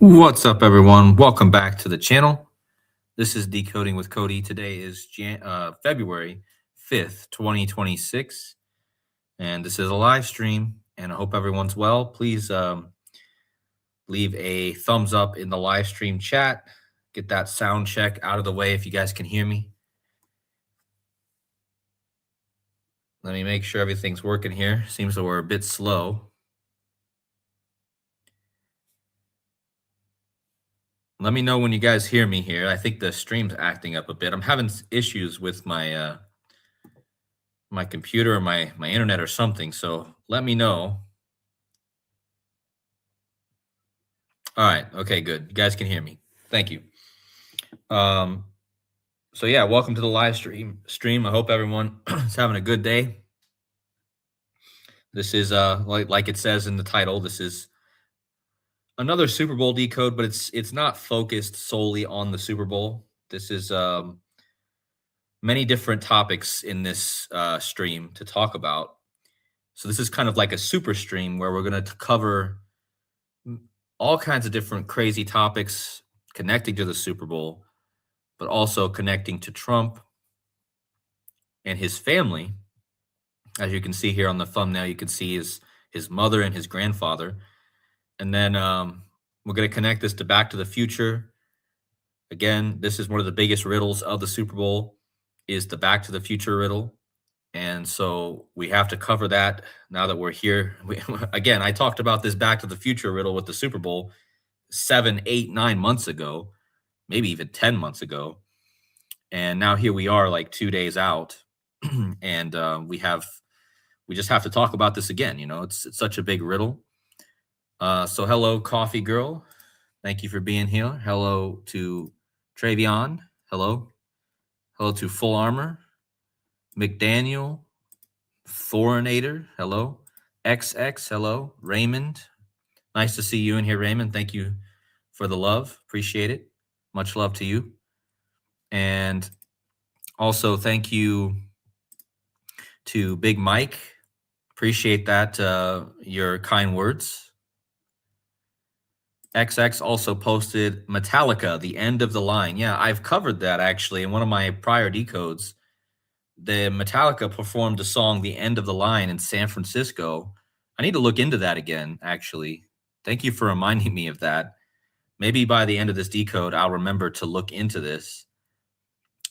What's up, everyone? Welcome back to the channel. This is Decoding with Cody. Today is February 5th, 2026, and this is a live stream, and I hope everyone's well. Please leave a thumbs up in the live stream chat. Get that sound check out of the way if you guys can hear me. Let me make sure everything's working here. Seems that we're a bit slow. Let me know when you guys hear me here. I think the stream's acting up a bit. I'm having issues with my my computer or my internet or something, so let me know. All right, okay, good. You guys can hear me. Thank you. So yeah, welcome to the live stream. I hope everyone is having a good day. This is like it says in the title, this is another Super Bowl decode, but it's not focused solely on the Super Bowl. This is many different topics in this stream to talk about. So this is kind of like a super stream where we're going to cover all kinds of different crazy topics connecting to the Super Bowl, but also connecting to Trump and his family. As you can see here on the thumbnail, you can see his mother and his grandfather. And then we're going to connect this to Back to the Future. Again, this is one of the biggest riddles of the Super Bowl, is the Back to the Future riddle. And so we have to cover that now that we're here. Again, I talked about this Back to the Future riddle with the Super Bowl 7, 8, 9 months ago, maybe even 10 months ago. And now here we are like 2 days out. And we just have to talk about this again. You know, it's such a big riddle. So hello, Coffee Girl. Thank you for being here. Hello to Travion. Hello. Hello to Full Armor. McDaniel. Foreignator. Hello. XX. Hello. Raymond. Nice to see you in here, Raymond. Thank you for the love. Appreciate it. Much love to you. And also thank you to Big Mike. Appreciate that, your kind words. XX also posted Metallica, The End of the Line. Yeah, I've covered that actually in one of my prior decodes. The Metallica performed a song, The End of the Line, in San Francisco. I need to look into that again, actually. Thank you for reminding me of that. Maybe by the end of this decode, I'll remember to look into this,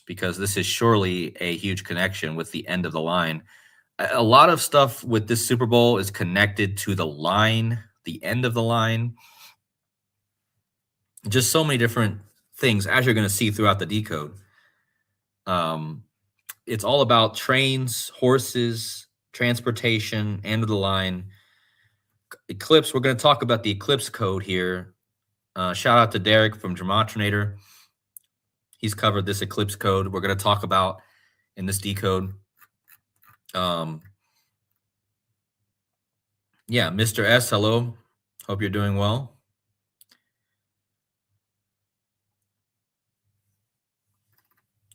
because this is surely a huge connection with the end of the line. A lot of stuff with this Super Bowl is connected to the line, the end of the line. Just so many different things, as you're going to see throughout the decode. It's all about trains, horses, transportation, end of the line. Eclipse, we're going to talk about the Eclipse code here. Shout out to Derek from Dramatrinator. He's covered this Eclipse code we're going to talk about in this decode. Yeah, Mr. S, hello. Hope you're doing well.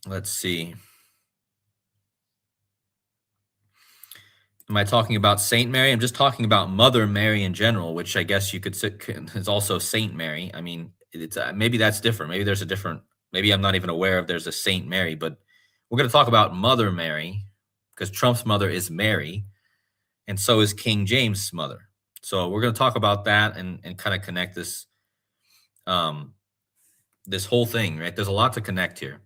Let's see. Am I talking about Saint Mary? I'm just talking about Mother Mary in general, which I guess you could say is also Saint Mary. I mean, it's maybe that's different. Maybe there's a different. Maybe I'm not even aware if there's a Saint Mary, but we're going to talk about Mother Mary, because Trump's mother is Mary, and so is King James' mother. So we're going to talk about that and kind of connect this, this whole thing, right? There's a lot to connect here.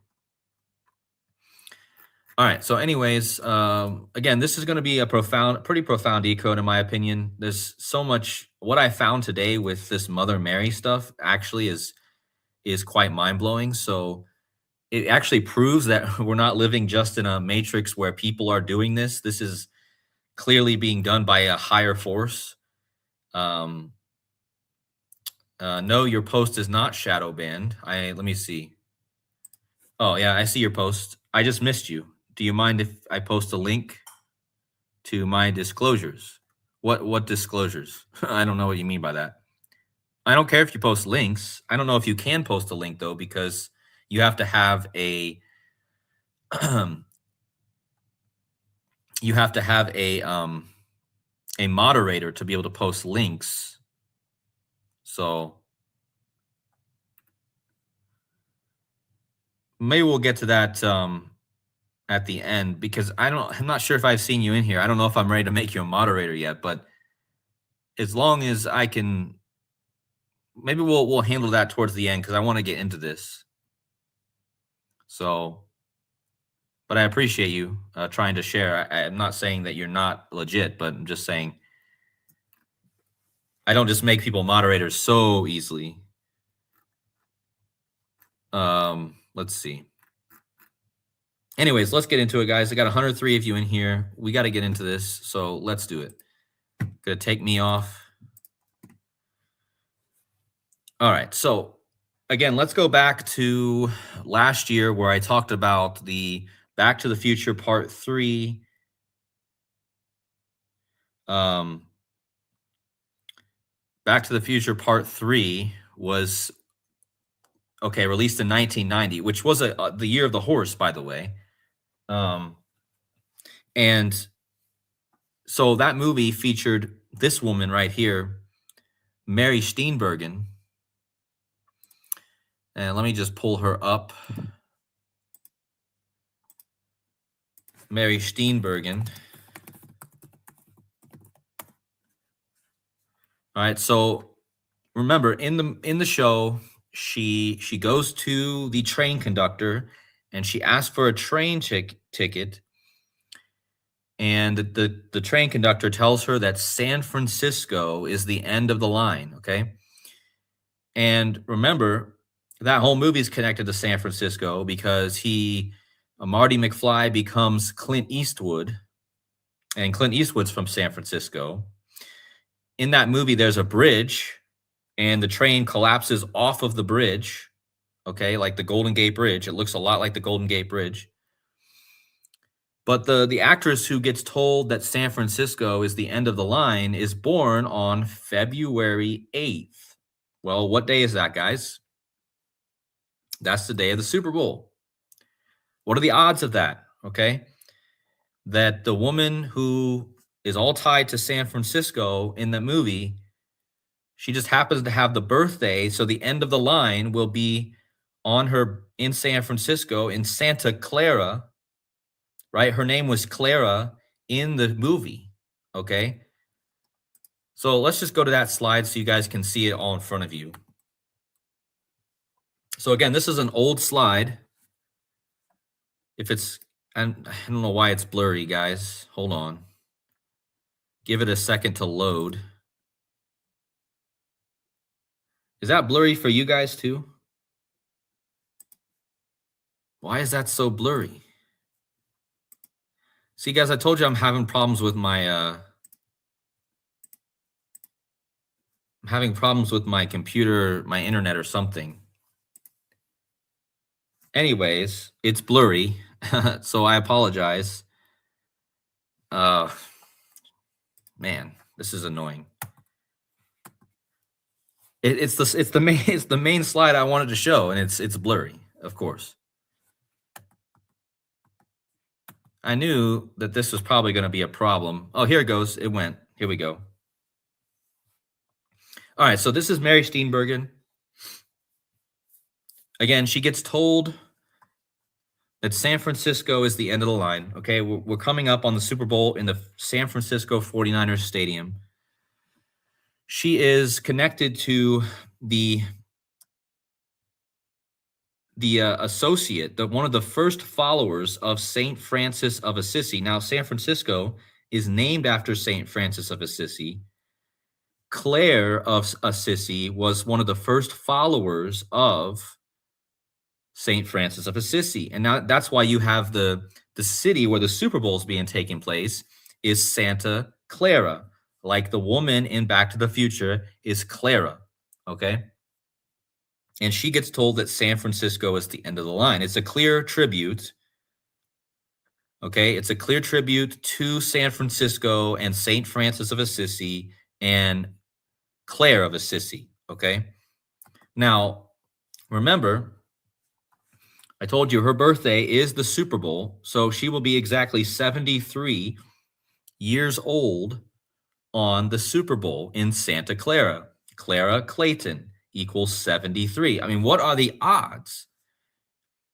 All right. So anyways, again, this is going to be a pretty profound decode, in my opinion. There's so much. What I found today with this Mother Mary stuff actually is quite mind-blowing. So it actually proves that we're not living just in a matrix where people are doing this. This is clearly being done by a higher force. No, your post is not shadow banned. Let me see. Oh yeah, I see your post. I just missed you. Do you mind if I post a link to my disclosures? What disclosures? I don't know what you mean by that. I don't care if you post links. I don't know if you can post a link though, because you have to have a a moderator to be able to post links. So maybe we'll get to that at the end because I'm not sure if I've seen you in here. I don't know if I'm ready to make you a moderator yet, but as long as I can, maybe we'll handle that towards the end because I want to get into this. So, but I appreciate you trying to share. I'm not saying that you're not legit, but I'm just saying I don't just make people moderators so easily. Let's see. Anyways, let's get into it, guys. I got 103 of you in here. We got to get into this, so let's do it. Gonna take me off. All right, so again, let's go back to last year where I talked about the Back to the Future Part 3. Back to the Future Part 3 was released in 1990, which was the year of the horse, by the way. And so that movie featured this woman right here, Mary Steenburgen. And let me just pull her up. Mary Steenburgen. All right, so remember in the show, she goes to the train conductor and she asks for a train ticket. And the train conductor tells her that San Francisco is the end of the line, okay? And remember, that whole movie is connected to San Francisco because Marty McFly becomes Clint Eastwood, and Clint Eastwood's from San Francisco. In that movie, there's a bridge, and the train collapses off of the bridge, okay, like the Golden Gate Bridge. It looks a lot like the Golden Gate Bridge. But the actress who gets told that San Francisco is the end of the line is born on February 8th. Well, what day is that, guys? That's the day of the Super Bowl. What are the odds of that, okay? That the woman who is all tied to San Francisco in the movie, she just happens to have the birthday, so the end of the line will be on her in San Francisco in Santa Clara, right? Her name was Clara in the movie, okay? So let's just go to that slide so you guys can see it all in front of you. So again, this is an old slide. I don't know why it's blurry, guys. Hold on. Give it a second to load. Is that blurry for you guys too? Why is that so blurry? See, guys, I told you I'm having problems with my I'm having problems with my computer, my internet or something. Anyways, it's blurry, so I apologize. Man, this is annoying. It's the main slide I wanted to show, and it's blurry, of course. I knew that this was probably going to be a problem. Oh, here it goes. It went. Here we go. All right, so this is Mary Steenburgen. Again, she gets told that San Francisco is the end of the line. Okay, we're coming up on the Super Bowl in the San Francisco 49ers Stadium. She is connected to the associate, one of the first followers of Saint Francis of Assisi. Now, San Francisco is named after Saint Francis of Assisi. Claire of Assisi was one of the first followers of Saint Francis of Assisi. And now that's why you have the city where the Super Bowl is being taken place is Santa Clara. Like the woman in Back to the Future is Clara, okay? And she gets told that San Francisco is the end of the line. It's a clear tribute, okay? It's a clear tribute to San Francisco and Saint Francis of Assisi and Claire of Assisi, okay? Now, remember, I told you her birthday is the Super Bowl, so she will be exactly 73 years old on the Super Bowl in Santa Clara. Clara Clayton equals 73. I mean, what are the odds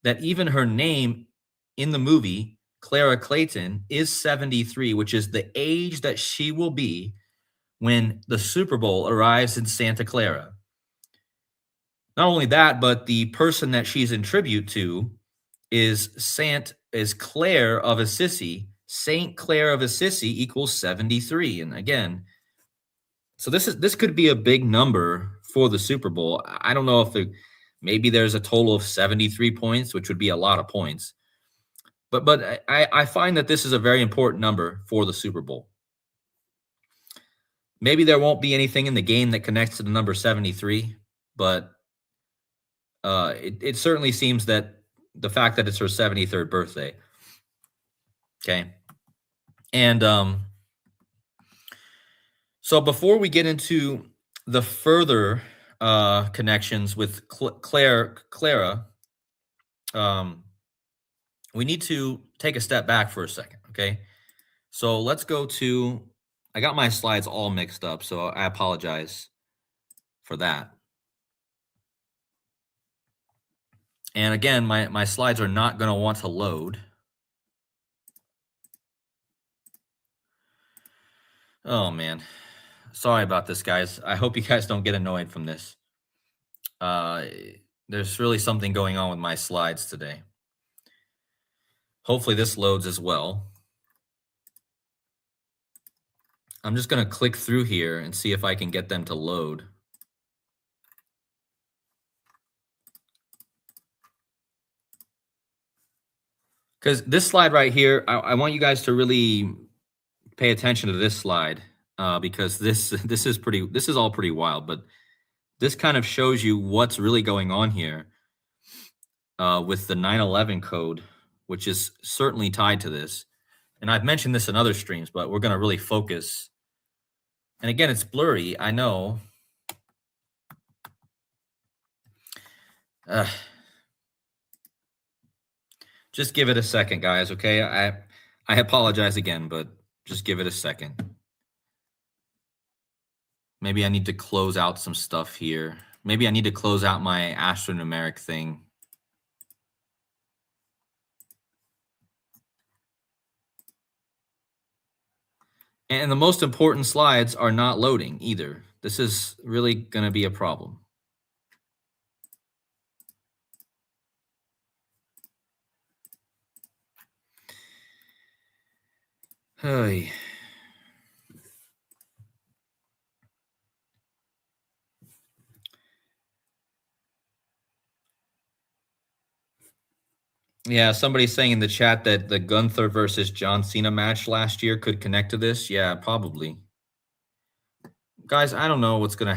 that even her name in the movie, Clara Clayton, is 73, which is the age that she will be when the Super Bowl arrives in Santa Clara. Not only that, but the person that she's in tribute to is Claire of Assisi. Saint Claire of Assisi equals 73. And again, so this could be a big number for the Super Bowl. I don't know if maybe there's a total of 73 points, which would be a lot of points. But I find that this is a very important number for the Super Bowl. Maybe there won't be anything in the game that connects to the number 73, but it certainly seems that the fact that it's her 73rd birthday. Okay. And so before we get into the further connections with Clara, we need to take a step back for a second. Okay. So let's go to, I got my slides all mixed up, so I apologize for that. And again, my slides are not going to want to load. Oh, man. Sorry about this, guys. I hope you guys don't get annoyed from this. There's really something going on with my slides today. Hopefully this loads as well. I'm just going to click through here and see if I can get them to load. Because this slide right here, I want you guys to really pay attention to this slide because this is all pretty wild, but this kind of shows you what's really going on here with the 9/11 code, which is certainly tied to this. And I've mentioned this in other streams, but we're going to really focus. And again, it's blurry, I know. Just give it a second, guys, okay? I apologize again, but just give it a second. Maybe I need to close out some stuff here. Maybe I need to close out my astronumeric thing. And the most important slides are not loading either. This is really going to be a problem. Hey. Yeah, somebody's saying in the chat that the Gunther versus John Cena match last year could connect to this. Yeah, probably. Guys, I don't know what's going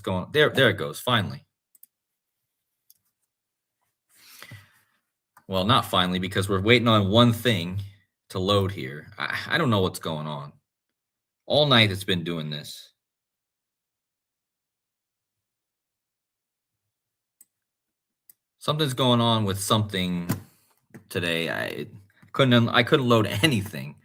on. There it goes, finally. Well, not finally, because we're waiting on one thing to load here. I don't know what's going on. All night it's been doing this. Something's going on with something today. I couldn't load anything.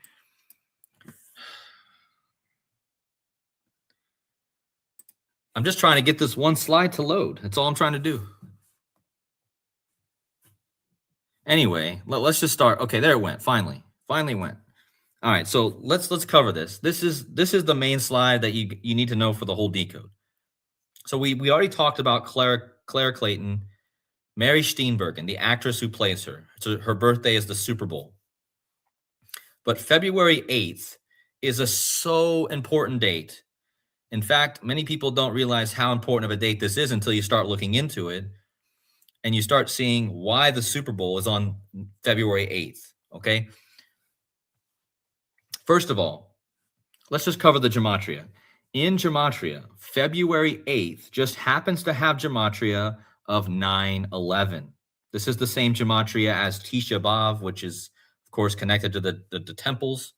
I'm just trying to get this one slide to load. That's all I'm trying to do. Anyway, let's just start. Okay, there it went. Finally went. All right, so let's cover this. This is the main slide that you need to know for the whole decode. So we already talked about Claire Clayton, Mary Steenburgen, the actress who plays her. So her birthday is the Super Bowl. But February 8th is a so important date. In fact, many people don't realize how important of a date this is until you start looking into it and you start seeing why the Super Bowl is on February 8th, okay? First of all, let's just cover the gematria. In gematria, February 8th just happens to have gematria of 9/11. This is the same gematria as Tisha B'Av, which is, of course, connected to the temples.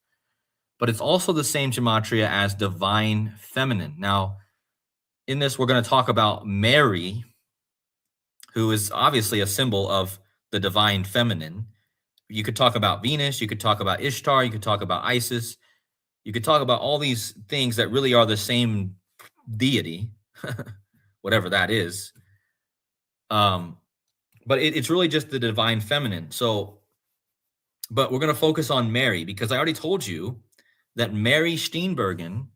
But it's also the same gematria as divine feminine. Now, in this, we're going to talk about Mary, who is obviously a symbol of the divine feminine. You could talk about Venus, you could talk about Ishtar, you could talk about Isis, you could talk about all these things that really are the same deity, whatever that is. but it's really just the divine feminine. So, but we're going to focus on Mary because I already told you that Mary Steenburgen,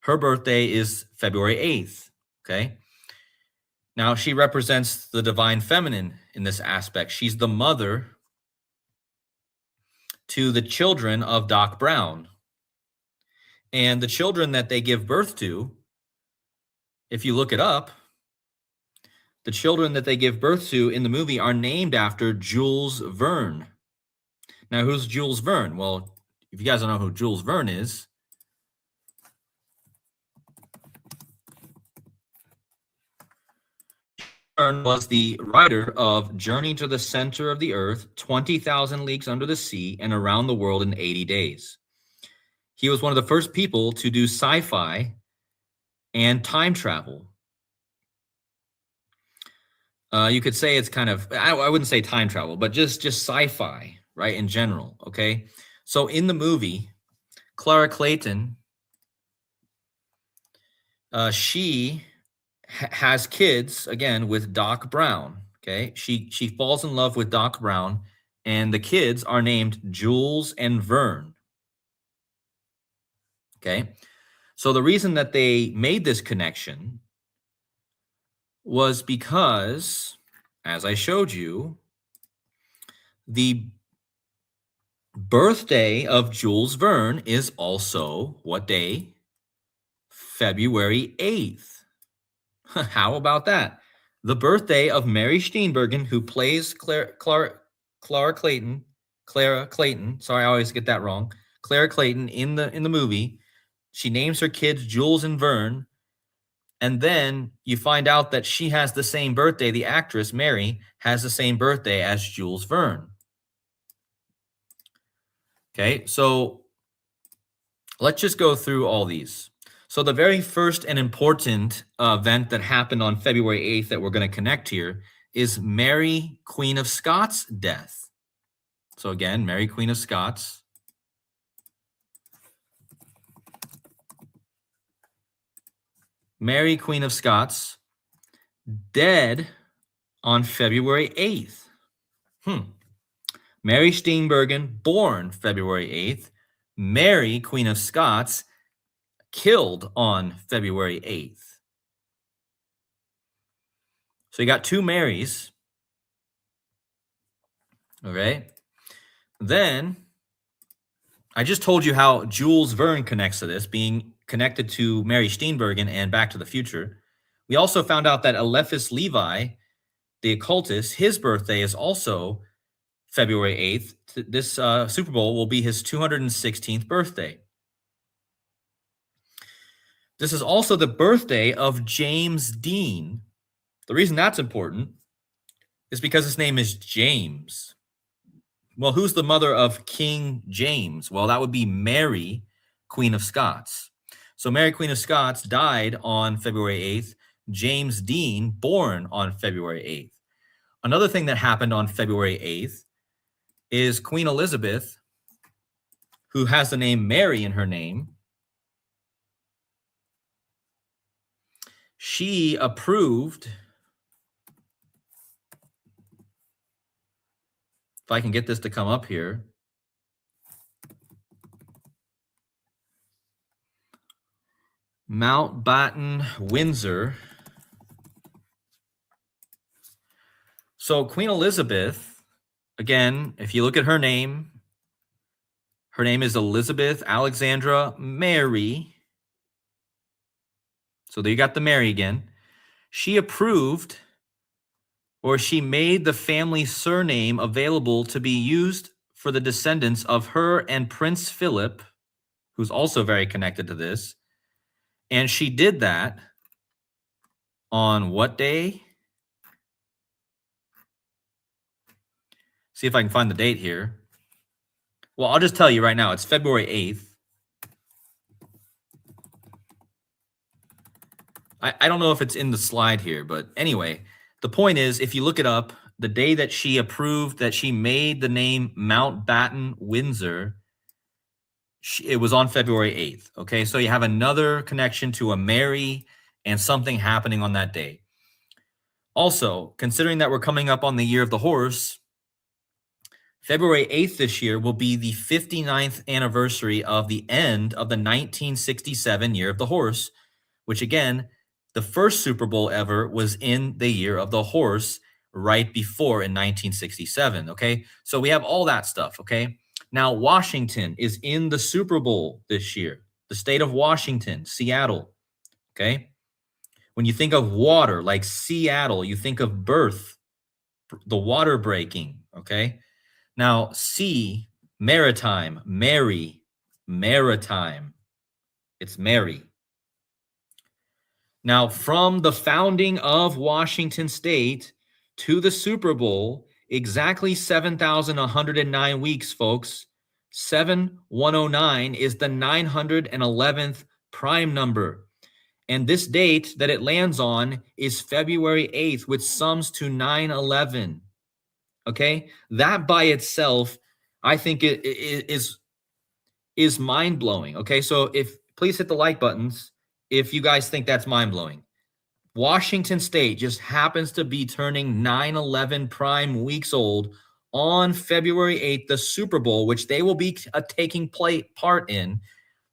her birthday is February 8th. Okay. Now she represents the divine feminine in this aspect. She's the mother to the children of Doc Brown. And the children that they give birth to, if you look it up, the children that they give birth to in the movie are named after Jules Verne. Now, who's Jules Verne? Well, if you guys don't know who Jules Verne is, Verne was the writer of Journey to the Center of the Earth, 20,000 Leagues Under the Sea, and Around the World in 80 Days. He was one of the first people to do sci-fi and time travel. You could say it's kind of, I wouldn't say time travel, but just sci-fi, right, in general, okay? So in the movie, Clara Clayton, she has kids, again, with Doc Brown, okay? She falls in love with Doc Brown, and the kids are named Jules and Verne, okay? So the reason that they made this connection was because, as I showed you, the birthday of Jules Verne is also what day? February 8th. How about that? The birthday of Mary Steenburgen, who plays Clara Clayton. Sorry, I always get that wrong. Clara Clayton in the movie. She names her kids Jules and Verne. And then you find out that she has the same birthday. The actress, Mary, has the same birthday as Jules Verne. Okay, so let's just go through all these. So the very first and important event that happened on February 8th that we're going to connect here is Mary, Queen of Scots' death. So again, Mary, Queen of Scots. Mary, Queen of Scots, dead on February 8th. Mary Steenburgen, born February 8th. Mary, Queen of Scots, killed on February 8th. So you got two Marys. Okay. Then I just told you how Jules Verne connects to this, being connected to Mary Steenburgen and Back to the Future. We also found out that Eliphas Levi, the occultist, his birthday is also February 8th. This Super Bowl will be his 216th birthday. This is also the birthday of James Dean. The reason that's important is because his name is James. Well, who's the mother of King James? Well, that would be Mary, Queen of Scots. So Mary, Queen of Scots, died on February 8th. James Dean, born on February 8th. Another thing that happened on February 8th is Queen Elizabeth, who has the name Mary in her name. She approved, if I can get this to come up here, Mountbatten Windsor. So Queen Elizabeth, again, if you look at her name is Elizabeth Alexandra Mary. So there you got the Mary again. She approved, or she made the family surname available to be used for the descendants of her and Prince Philip, who's also very connected to this. And she did that on what day? See if I can find the date here. Well, I'll just tell you right now, it's February 8th. I don't know if it's in the slide here, but anyway, the point is, if you look it up, the day that she approved, that she made the name Mountbatten Windsor, it was on February 8th. Okay, so you have another connection to a Mary and something happening on that day. Also, considering that we're coming up on the year of the horse, February 8th this year will be the 59th anniversary of the end of the 1967 year of the horse, which again, the first Super Bowl ever was in the year of the horse right before in 1967. Okay. So we have all that stuff. Okay. Now, Washington is in the Super Bowl this year, the state of Washington, Seattle. Okay. When you think of water like Seattle, you think of birth, the water breaking. Okay. Now, sea, maritime, Mary, maritime. It's Mary. Now, from the founding of Washington State to the Super Bowl, exactly 7,109 weeks, folks. 7109 is the 911th prime number. And this date that it lands on is February 8th, which sums to 9/11. Okay? That by itself, I think it is mind-blowing. Okay? So please hit the like buttons if you guys think that's mind-blowing. Washington State just happens to be turning 9/11 prime weeks old on February 8th, the Super Bowl, which they will be taking part in,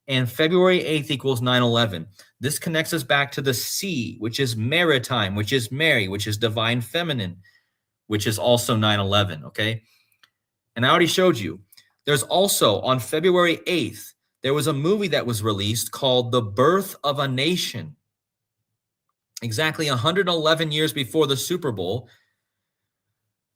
and February 8th equals 9/11. This connects us back to the sea, which is maritime, which is Mary, which is divine feminine, which is also 9/11, okay? And I already showed you. There's also, on February 8th, there was a movie that was released called The Birth of a Nation. Exactly 111 years before the Super Bowl.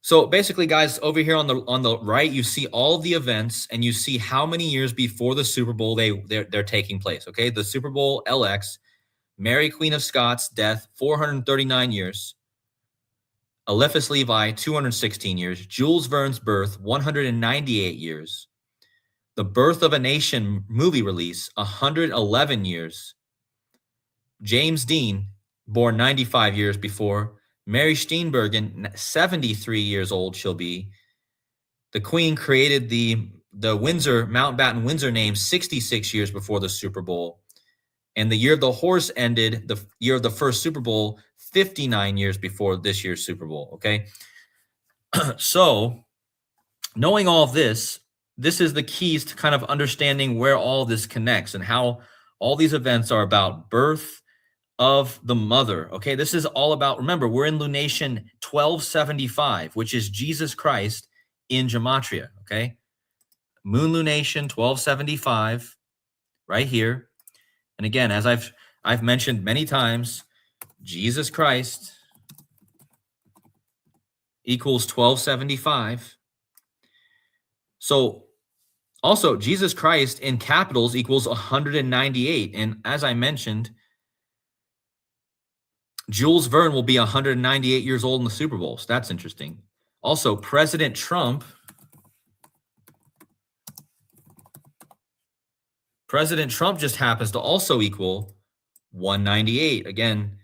So basically, guys, over here on the right, you see all of the events, and you see how many years before the Super Bowl they're taking place. Okay, the Super Bowl LX, Mary Queen of Scots' death, 439 years. Eliphas Levi, 216 years. Jules Verne's birth, 198 years. The Birth of a Nation movie release, 111 years. James Dean, born 95 years before. Mary Steenburgen, 73 years old she'll be. The Queen created the Windsor, Mountbatten Windsor name 66 years before the Super Bowl. And the year of the horse ended, the year of the first Super Bowl, 59 years before this year's Super Bowl, okay? So, knowing all of this is the keys to kind of understanding where all this connects and how all these events are about birth of the mother, okay? This is all about, remember, we're in lunation 1275, which is Jesus Christ in Gematria, okay? Moon lunation 1275, right here. And again, as I've mentioned many times, Jesus Christ equals 1275. So also, Jesus Christ in capitals equals 198. And as I mentioned, Jules Verne will be 198 years old in the Super Bowl. So that's interesting. Also, President Trump just happens to also equal 198. Again,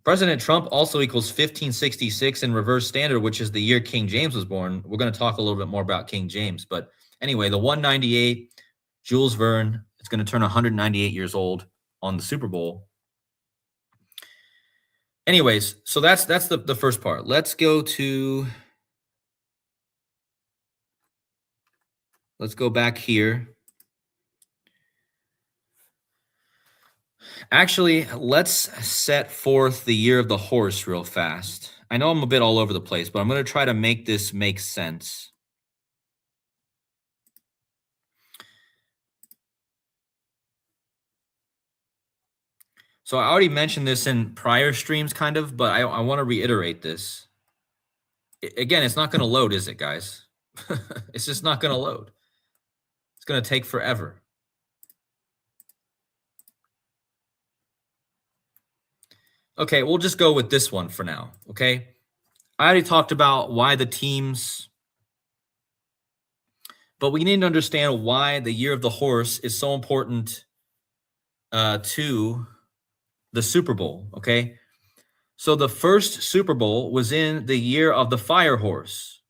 President Trump also equals 1566 in reverse standard, which is the year King James was born. We're going to talk a little bit more about King James. But anyway, the 198, Jules Verne is going to turn 198 years old on the Super Bowl. Anyways, so that's the first part. Let's go back here. Actually, let's set forth the year of the horse real fast. I know I'm a bit all over the place, but I'm going to try to make this make sense. So I already mentioned this in prior streams kind of, but I want to reiterate this. Again, it's not going to load, is it, guys? It's just not going to load. It's going to take forever. Okay, we'll just go with this one for now, okay? I already talked about why the teams, but we need to understand why the year of the horse is so important to the Super Bowl, okay? So the first Super Bowl was in the year of the fire horse.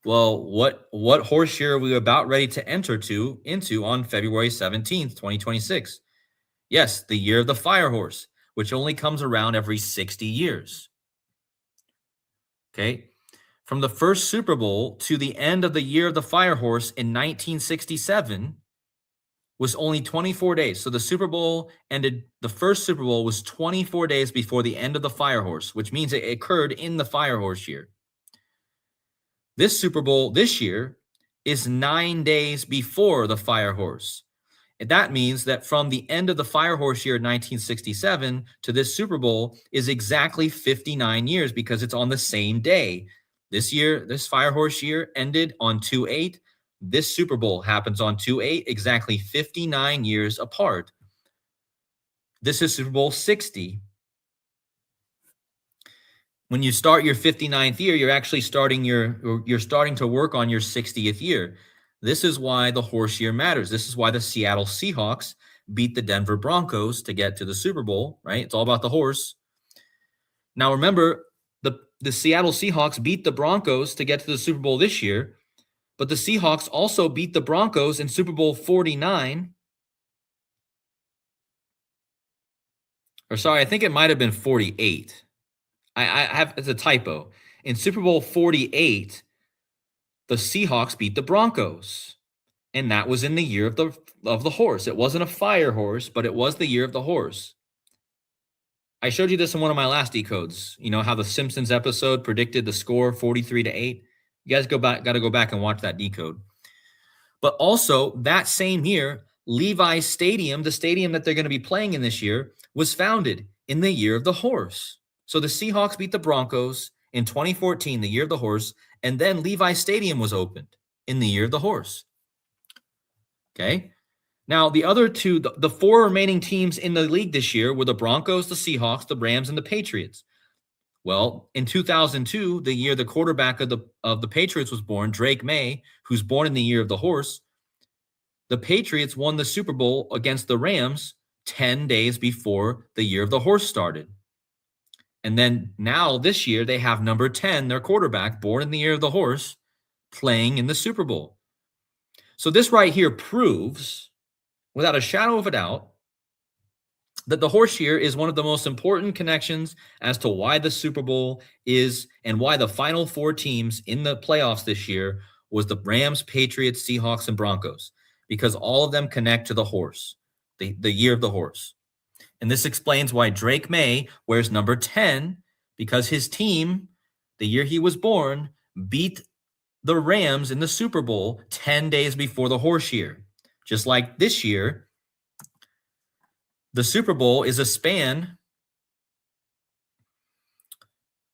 Well, what horse year are we about ready to enter into on February 17th, 2026? Yes, the year of the fire horse. which only comes around every 60 years. Okay. From the first Super Bowl to the end of the year of the Fire Horse in 1967 was only 24 days. So the Super Bowl ended, the first Super Bowl was 24 days before the end of the Fire Horse, which means it occurred in the Fire Horse year. This Super Bowl this year is 9 days before the Fire Horse. And that means that from the end of the Fire Horse year 1967 to this Super Bowl is exactly 59 years because it's on the same day. This year, this Fire Horse year ended on 2/8. This Super Bowl happens on 2/8, exactly 59 years apart. This is Super Bowl 60. When you start your 59th year, you're actually starting to work on your 60th year. This is why the horse year matters. This is why the Seattle Seahawks beat the Denver Broncos to get to the Super Bowl, right? It's all about the horse. Now remember, the Seattle Seahawks beat the Broncos to get to the Super Bowl this year, but the Seahawks also beat the Broncos in Super Bowl 49. Or sorry, I think it might have been 48. I have, it's a typo. In Super Bowl 48, the Seahawks beat the Broncos, and that was in the year of the horse. It wasn't a fire horse, but it was the year of the horse. I showed you this in one of my last decodes. You know how the Simpsons episode predicted the score 43-8. You guys got to go back and watch that decode. But also that same year, Levi's Stadium, the stadium that they're going to be playing in this year, was founded in the year of the horse. So the Seahawks beat the Broncos in 2014, the year of the horse, and then Levi's Stadium was opened in the year of the horse. Okay. Now, the other two, the four remaining teams in the league this year were the Broncos, the Seahawks, the Rams, and the Patriots. Well, in 2002, the year the quarterback of the Patriots was born, Drake May, who's born in the year of the horse, the Patriots won the Super Bowl against the Rams 10 days before the year of the horse started. And then now this year, they have number 10, their quarterback, born in the year of the horse, playing in the Super Bowl. So this right here proves, without a shadow of a doubt, that the horse year is one of the most important connections as to why the Super Bowl is and why the final four teams in the playoffs this year was the Rams, Patriots, Seahawks, and Broncos, because all of them connect to the horse, the year of the horse. And this explains why Drake May wears number 10, because his team, the year he was born, beat the Rams in the Super Bowl 10 days before the horse year. Just like this year, the Super Bowl is a span.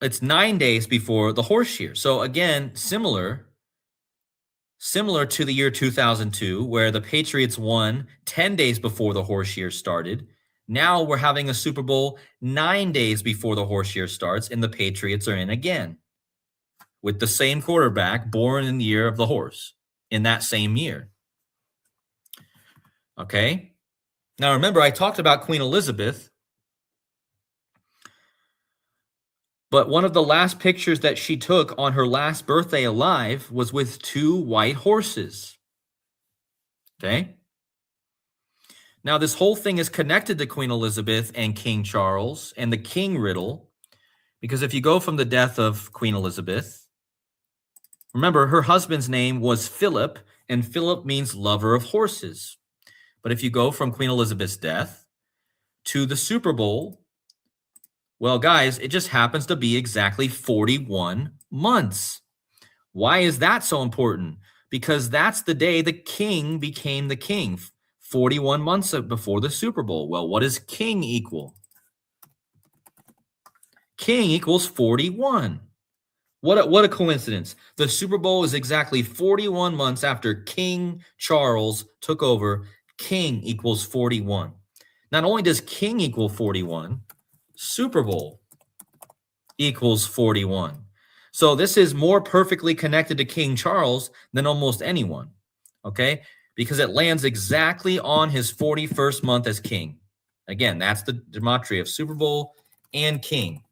It's 9 days before the horse year. So again, similar to the year 2002, where the Patriots won 10 days before the horse year started. Now we're having a Super Bowl 9 days before the horse year starts, and the Patriots are in again with the same quarterback born in the year of the horse in that same year. Okay. Now remember, I talked about Queen Elizabeth, but one of the last pictures that she took on her last birthday alive was with 2 white horses. Okay. Now, this whole thing is connected to Queen Elizabeth and King Charles and the King riddle, because if you go from the death of Queen Elizabeth, remember, her husband's name was Philip, and Philip means lover of horses. But if you go from Queen Elizabeth's death to the Super Bowl, well, guys, it just happens to be exactly 41 months. Why is that so important? Because that's the day the king became the king. 41 months before the Super Bowl. Well, what does king equal? King equals 41. What a coincidence. The Super Bowl is exactly 41 months after King Charles took over. King equals 41. Not only does king equal 41, Super Bowl equals 41. So this is more perfectly connected to King Charles than almost anyone. Okay? Because it lands exactly on his 41st month as king. Again, that's the gematria of Super Bowl and king.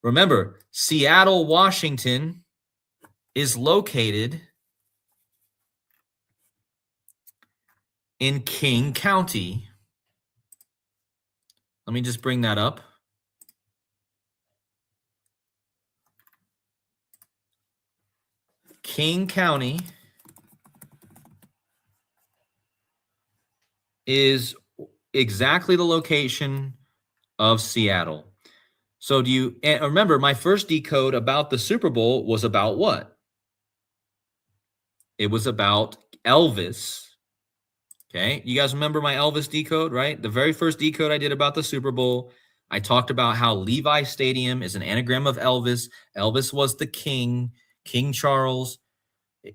Remember, Seattle, Washington is located in King County. Let me just bring that up. King County is exactly the location of Seattle. So do you and remember my first decode about the Super Bowl was about what? It was about Elvis. Okay. You guys remember my Elvis decode, right? The very first decode I did about the Super Bowl, I talked about how Levi Stadium is an anagram of Elvis. Elvis was the king, King Charles.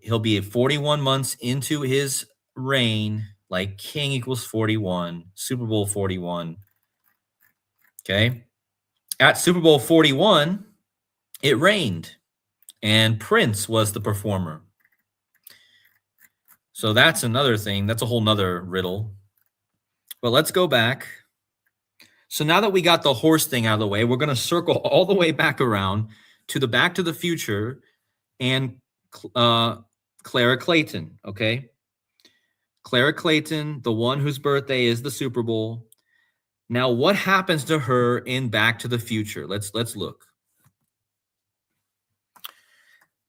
He'll be 41 months into his reign, like king equals 41, Super Bowl 41. Okay. At Super Bowl 41, it rained and Prince was the performer. So that's another thing. That's a whole nother riddle. But let's go back. So now that we got the horse thing out of the way, we're going to circle all the way back around to the Back to the Future and Clara Clayton, okay? Clara Clayton, the one whose birthday is the Super Bowl. Now, what happens to her in Back to the Future? Let's look.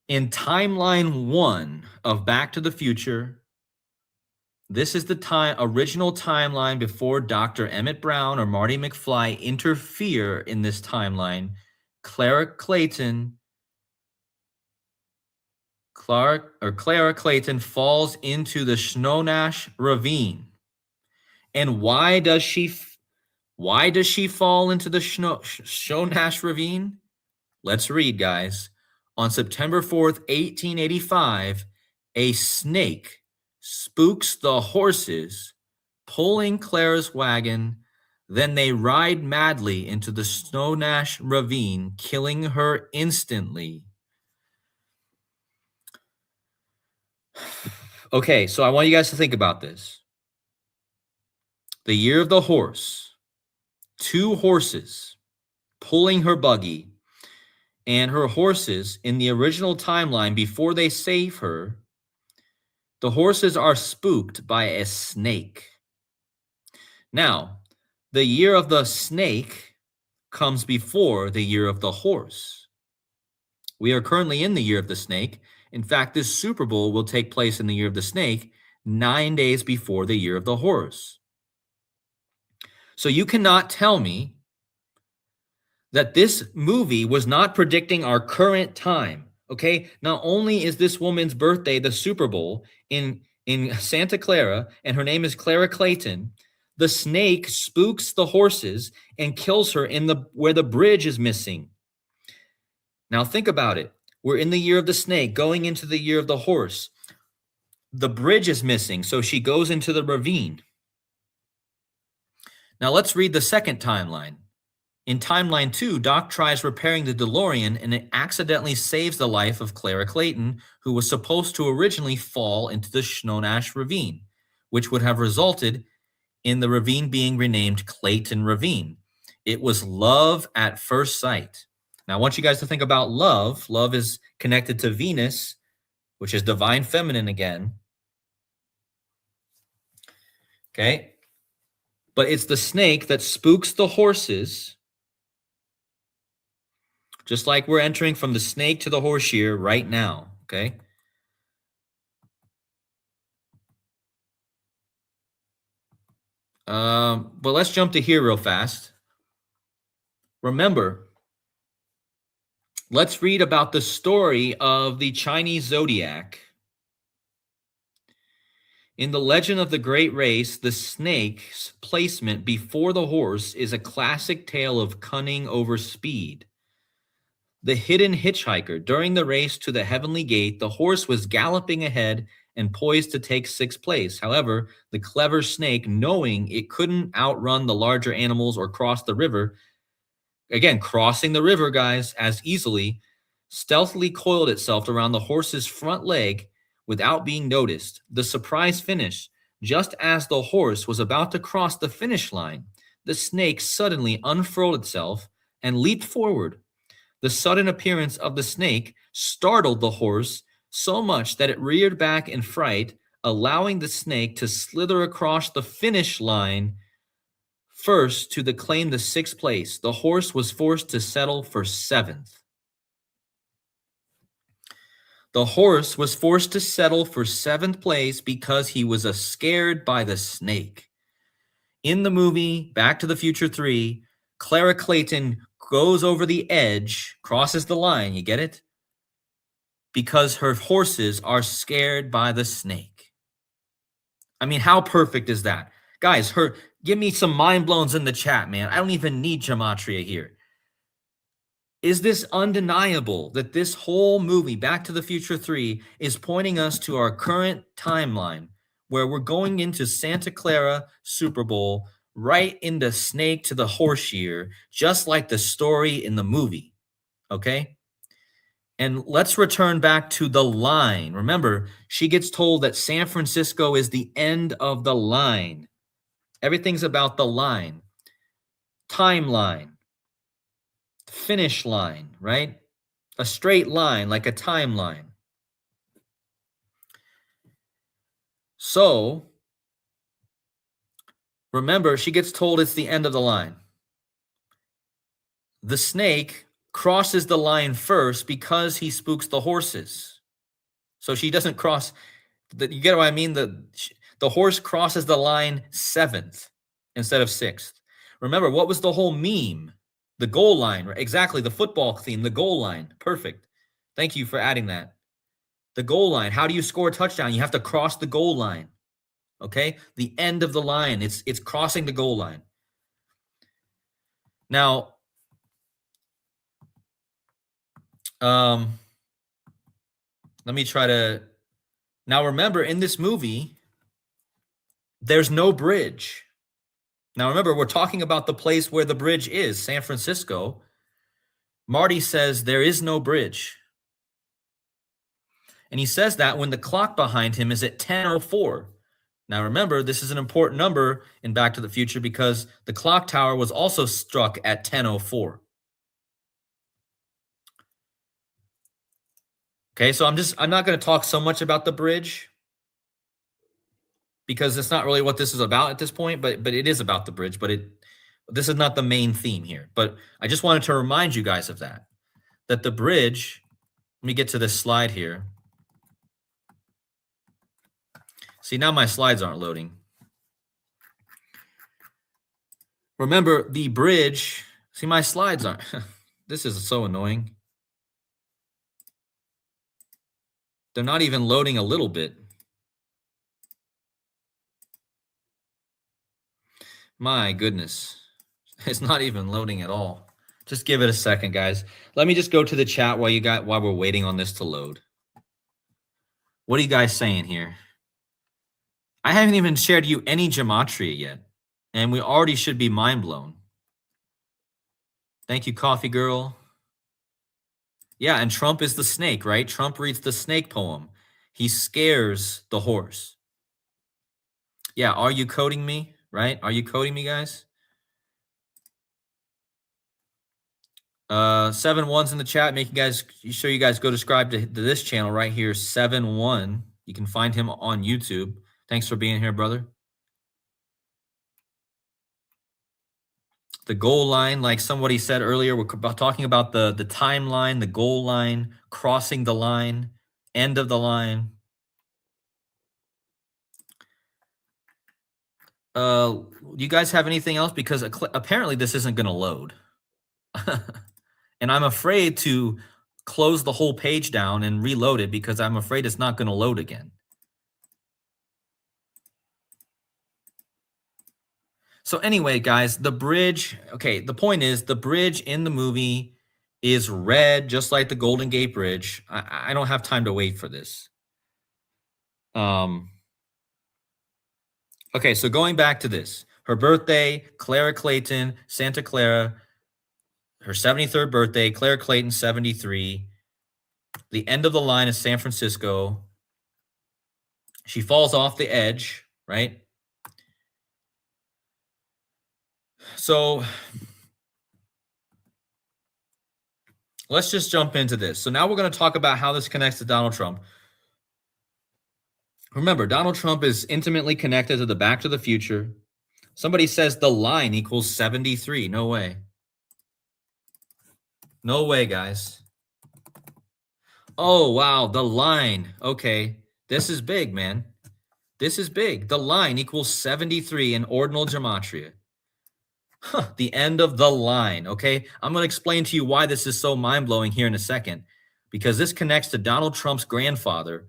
In timeline 1 of Back to the Future, this is the original timeline before Dr. Emmett Brown or Marty McFly interfere in this timeline. Clara Clayton falls into the Snohonash Ravine. And why does she fall into the Snohonash Ravine? Let's read, guys. On September 4th, 1885, a snake spooks the horses, pulling Clara's wagon. Then they ride madly into the Snohonash Ravine, killing her instantly. Okay, so I want you guys to think about this. The year of the horse, 2 horses pulling her buggy, and her horses in the original timeline before they save her, the horses are spooked by a snake. Now, the year of the snake comes before the year of the horse. We are currently in the year of the snake. In fact, this Super Bowl will take place in the year of the snake, 9 days before the year of the horse. So you cannot tell me that this movie was not predicting our current time. Okay, not only is this woman's birthday the Super Bowl in Santa Clara, and her name is Clara Clayton, the snake spooks the horses and kills her where the bridge is missing. Now think about it. We're in the year of the snake, going into the year of the horse. The bridge is missing, so she goes into the ravine. Now let's read the second timeline. In timeline 2, Doc tries repairing the DeLorean and it accidentally saves the life of Clara Clayton, who was supposed to originally fall into the Snohonash Ravine, which would have resulted in the ravine being renamed Clayton Ravine. It was love at first sight. Now, I want you guys to think about love. Love is connected to Venus, which is divine feminine again. Okay? But it's the snake that spooks the horses, just like we're entering from the snake to the horse year right now, okay? But let's jump to here real fast. Remember, let's read about the story of the Chinese zodiac. In the legend of the great race, the snake's placement before the horse is a classic tale of cunning over speed. The hidden hitchhiker. During the race to the heavenly gate, the horse was galloping ahead and poised to take 6th place. However, the clever snake, knowing it couldn't outrun the larger animals or cross the river, again, crossing the river, guys, as easily, stealthily coiled itself around the horse's front leg without being noticed. The surprise finish. Just as the horse was about to cross the finish line, the snake suddenly unfurled itself and leaped forward. The sudden appearance of the snake startled the horse so much that it reared back in fright, allowing the snake to slither across the finish line first to claim the 6th place. The horse was forced to settle for 7th. The horse was forced to settle for 7th place because he was scared by the snake. In the movie Back to the Future 3, Clara Clayton goes over the edge, crosses the line, you get it? Because her horses are scared by the snake. I mean, how perfect is that? Guys, give me some mind blowns in the chat, man. I don't even need gematria here. Is this undeniable that this whole movie, Back to the Future 3, is pointing us to our current timeline where we're going into Santa Clara Super Bowl, right into snake to the horse year, just like the story in the movie, okay? And let's return back to the line. Remember, she gets told that San Francisco is the end of the line. Everything's about the line, timeline, finish line, right? A straight line, like a timeline. So, remember, she gets told it's the end of the line. The snake crosses the line first because he spooks the horses. So she doesn't cross. You get what I mean? The horse crosses the line 7th instead of 6th. Remember, what was the whole meme? The goal line, right? Exactly, the football theme, the goal line. Perfect. Thank you for adding that. The goal line. How do you score a touchdown? You have to cross the goal line. Okay? The end of the line. It's crossing the goal line. Now, let me try to... Now, remember, in this movie, there's no bridge. Now, remember, we're talking about the place where the bridge is, San Francisco. Marty says there is no bridge. And he says that when the clock behind him is at 10:04. Now, remember, this is an important number in Back to the Future because the clock tower was also struck at 10:04. Okay, so I'm not going to talk so much about the bridge because it's not really what this is about at this point, but it is about the bridge, but this is not the main theme here. But I just wanted to remind you guys of that the bridge, let me get to this slide here. See, now my slides aren't loading. Remember, the bridge, see, my slides aren't, this is so annoying. They're not even loading a little bit. My goodness. It's not even loading at all. Just give it a second, guys. Let me just go to the chat while we're waiting on this to load. What are you guys saying here? I haven't even shared you any gematria yet, and we already should be mind blown. Thank you, Coffee Girl. Yeah, and Trump is the snake, right? Trump reads the snake poem. He scares the horse. Yeah, are you coding me, right? Are you coding me, guys? 7 1s in the chat. Sure you guys go subscribe to this channel right here, 7-1. You can find him on YouTube. Thanks for being here, brother. The goal line, like somebody said earlier, we're talking about the timeline, the goal line, crossing the line, end of the line. Do you guys have anything else? Because apparently this isn't going to load. And I'm afraid to close the whole page down and reload it because I'm afraid it's not going to load again. So anyway, guys, the bridge, okay, the point is the bridge in the movie is red, just like the Golden Gate Bridge. I don't have time to wait for this. Okay, so going back to this, her birthday, Clara Clayton, Santa Clara, her 73rd birthday, Clara Clayton, 73. The end of the line is San Francisco. She falls off the edge, right? So let's just jump into this. So now we're going to talk about how this connects to Donald Trump. Remember, Donald Trump is intimately connected to the Back to the Future. Somebody says the line equals 73. No way. No way, guys. Oh, wow. The line. Okay. This is big, man. This is big. The line equals 73 in ordinal gematria. Huh, the end of the line. Okay. I'm going to explain to you why this is so mind blowing here in a second, because this connects to Donald Trump's grandfather.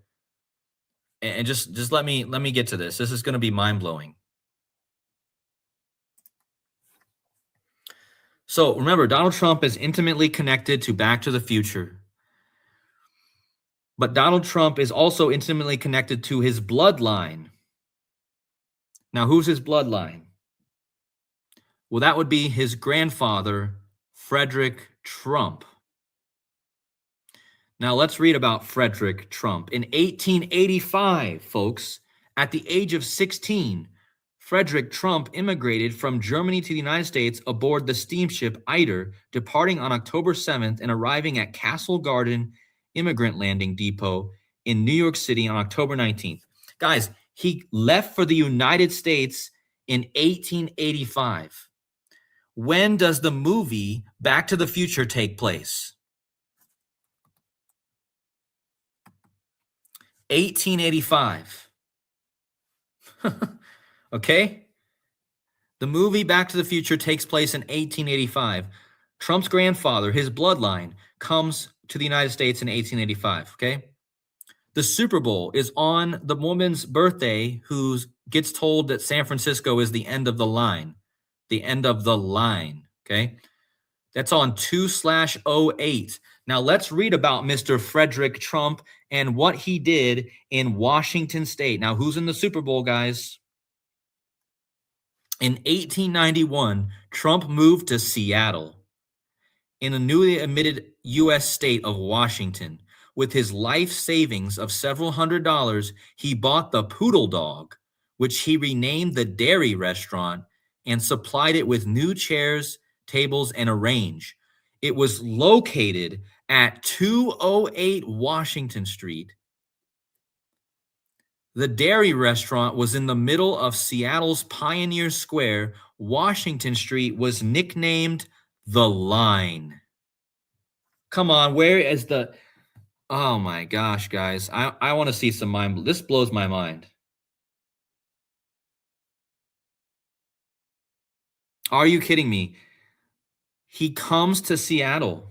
And just let me get to this. This is going to be mind blowing. So remember, Donald Trump is intimately connected to Back to the Future. But Donald Trump is also intimately connected to his bloodline. Now, who's his bloodline? Well, that would be his grandfather, Frederick Trump. Now, let's read about Frederick Trump. In 1885, folks, at the age of 16, Frederick Trump immigrated from Germany to the United States aboard the steamship Eider, departing on October 7th and arriving at Castle Garden Immigrant Landing Depot in New York City on October 19th. Guys, he left for the United States in 1885. When does the movie Back to the Future take place? 1885. Okay? The movie Back to the Future takes place in 1885. Trump's grandfather, his bloodline, comes to the United States in 1885, okay? The Super Bowl is on the woman's birthday who gets told that San Francisco is the end of the line. The end of the line, okay? That's on 2/08. Now let's read about Mr. Frederick Trump and what he did in Washington State. Now, who's in the Super Bowl, guys? In 1891, Trump moved to Seattle in the newly admitted U.S. state of Washington. With his life savings of several $100s, he bought the Poodle Dog, which he renamed the Dairy Restaurant, and supplied it with new chairs, tables, and a range. It was located at 208 Washington Street. The Dairy Restaurant was in the middle of Seattle's Pioneer Square. Washington Street was nicknamed The Line. Come on, where is the... Oh my gosh, guys. I want to see some mind... This blows my mind. Are you kidding me? He comes to Seattle.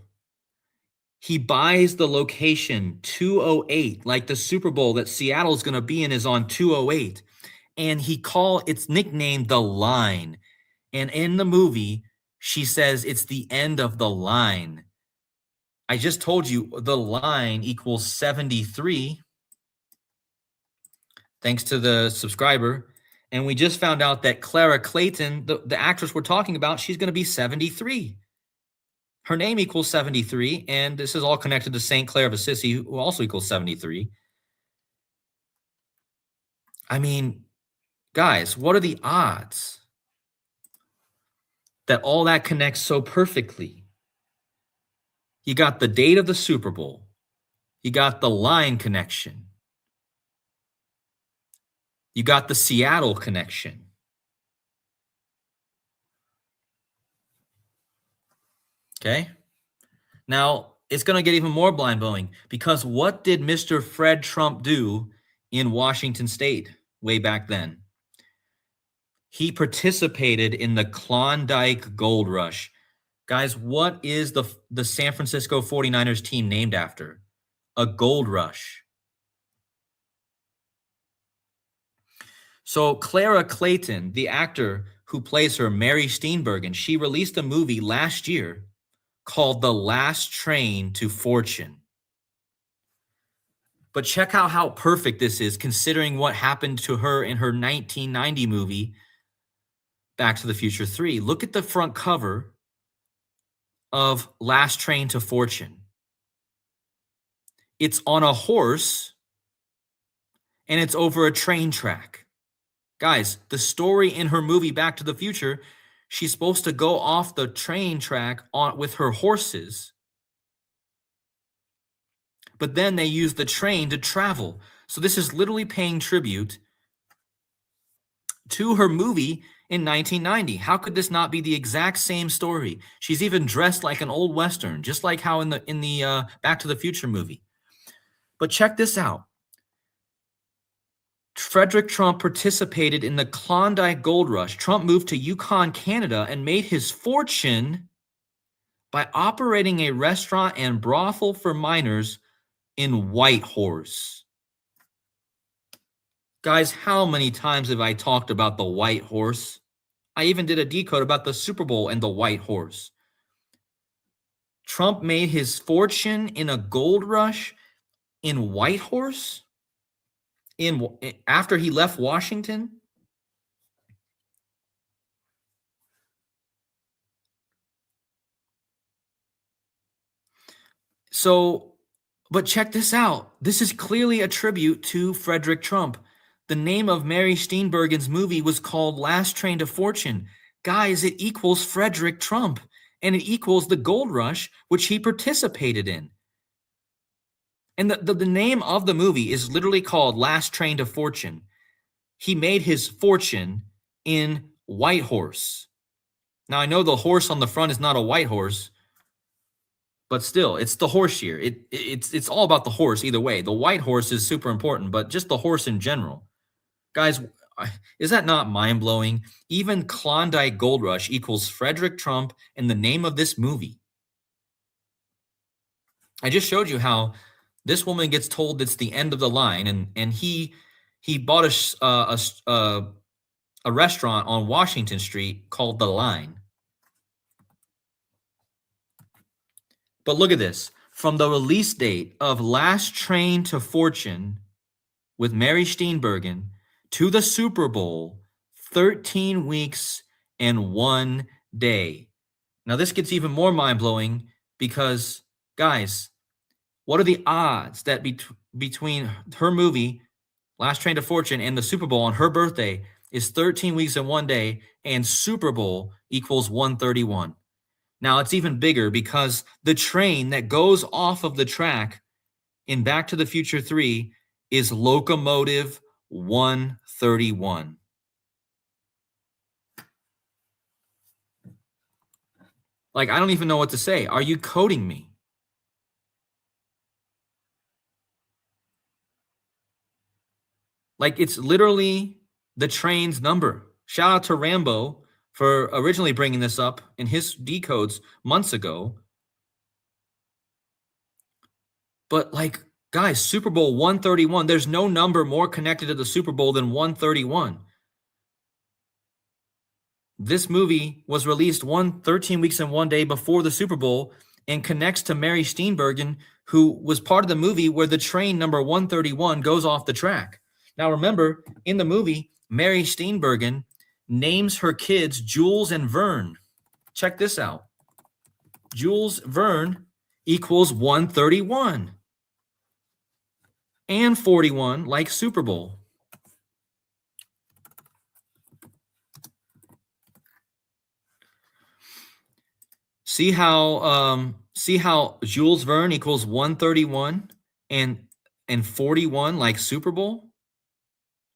He buys the location 208, like the Super Bowl that Seattle's going to be in is on 208. And it's nicknamed The Line. And in the movie, she says it's the end of the line. I just told you the line equals 73. Thanks to the subscriber. And we just found out that Clara Clayton, the actress we're talking about, she's going to be 73. Her name equals 73, and this is all connected to St. Clair of Assisi, who also equals 73. I mean, guys, what are the odds that all that connects so perfectly? You got the date of the Super Bowl. You got the line connection. You got the Seattle connection. Okay? Now, it's going to get even more blind-blowing, because what did Mr. Fred Trump do in Washington State way back then? He participated in the Klondike Gold Rush. Guys, what is the San Francisco 49ers team named after? A gold rush. So Clara Clayton, the actor who plays her, Mary Steenburgen, she released a movie last year called The Last Train to Fortune. But check out how perfect this is, considering what happened to her in her 1990 movie, Back to the Future 3. Look at the front cover of Last Train to Fortune. It's on a horse, and it's over a train track. Guys, the story in her movie Back to the Future, she's supposed to go off the train track with her horses, but then they use the train to travel. So this is literally paying tribute to her movie in 1990. How could this not be the exact same story? She's even dressed like an old Western, just like how in the Back to the Future movie. But check this out. Frederick Trump participated in the Klondike Gold Rush. Trump moved to Yukon, Canada, and made his fortune by operating a restaurant and brothel for minors in Whitehorse. Guys, how many times have I talked about the White Horse? I even did a decode about the Super Bowl and the White Horse. Trump made his fortune in a gold rush in Whitehorse after he left Washington. So, but check this out. This is clearly a tribute to Frederick Trump. The name of Mary Steenburgen's movie was called Last Train to Fortune. Guys, it equals Frederick Trump, and it equals the gold rush, which he participated in. And the name of the movie is literally called Last Train to Fortune. He made his fortune in Whitehorse. Now, I know the horse on the front is not a white horse, but still, it's the horse year. It's all about the horse either way. The white horse is super important, but just the horse in general. Guys, is that not mind-blowing? Even Klondike Gold Rush equals Frederick Trump and the name of this movie. I just showed you how this woman gets told it's the end of the line, and he bought a restaurant on Washington Street called The Line. But look at this. From the release date of Last Train to Fortune with Mary Steenburgen to the Super Bowl, 13 weeks and 1 day. Now, this gets even more mind-blowing because, guys, what are the odds that between her movie, Last Train to Fortune, and the Super Bowl on her birthday is 13 weeks and 1 day, and Super Bowl equals 131? Now, it's even bigger because the train that goes off of the track in Back to the Future 3 is Locomotive 131. Like, I don't even know what to say. Are you coding me? Like, it's literally the train's number. Shout out to Rambo for originally bringing this up in his decodes months ago. But like, guys, Super Bowl 131, there's no number more connected to the Super Bowl than 131. This movie was released 13 weeks and 1 day before the Super Bowl and connects to Mary Steenburgen, who was part of the movie where the train number 131 goes off the track. Now, remember, in the movie, Mary Steenburgen names her kids Jules and Vern. Check this out. Jules Verne equals 131 and 41, like Super Bowl. See how Jules Verne equals 131 and 41, like Super Bowl?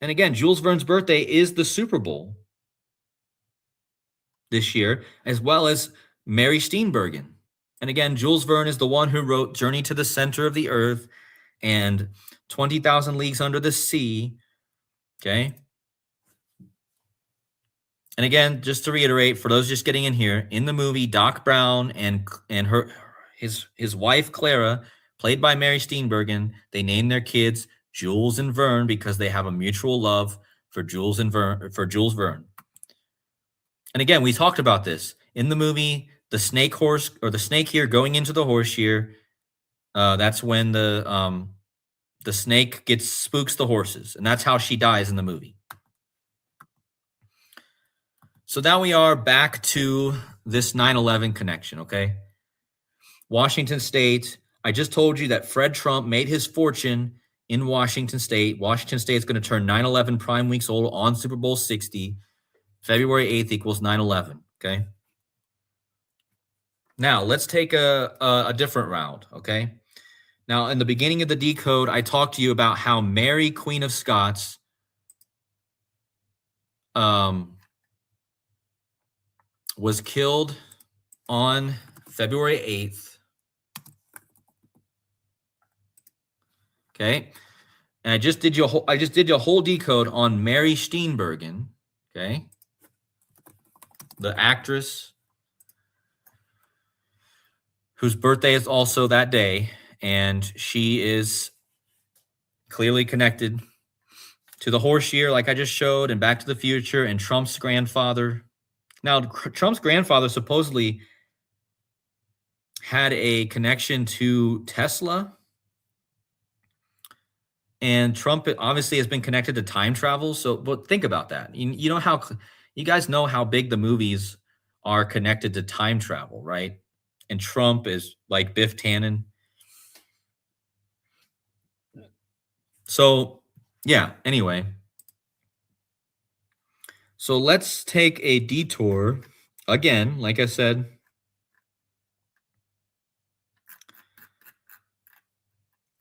And again, Jules Verne's birthday is the Super Bowl this year, as well as Mary Steenburgen. And again, Jules Verne is the one who wrote Journey to the Center of the Earth and 20,000 Leagues Under the Sea. Okay. And again, just to reiterate, for those just getting in here, in the movie, Doc Brown and his wife Clara, played by Mary Steenburgen, they named their kids Jules and Verne because they have a mutual love for Jules Verne. And again, we talked about this in the movie, the snake horse or the snake year going into the horse year. That's when the snake spooks the horses, and that's how she dies in the movie. So now we are back to this 9/11 connection, okay? Washington State. I just told you that Fred Trump made his fortune in Washington State. Washington State is going to turn 9/11 prime weeks old on Super Bowl 60. February 8th equals 9/11, okay? Now, let's take a different route, okay? Now, in the beginning of the decode, I talked to you about how Mary, Queen of Scots, was killed on February 8th. Okay. And I just did you a whole decode on Mary Steenburgen. Okay. The actress whose birthday is also that day. And she is clearly connected to the horse year, like I just showed, and Back to the Future, and Trump's grandfather. Now, Trump's grandfather supposedly had a connection to Tesla. And Trump obviously has been connected to time travel. So, but think about that. You know how you guys know how big the movies are connected to time travel, right? And Trump is like Biff Tannen. So, yeah, anyway. So let's take a detour again, like I said.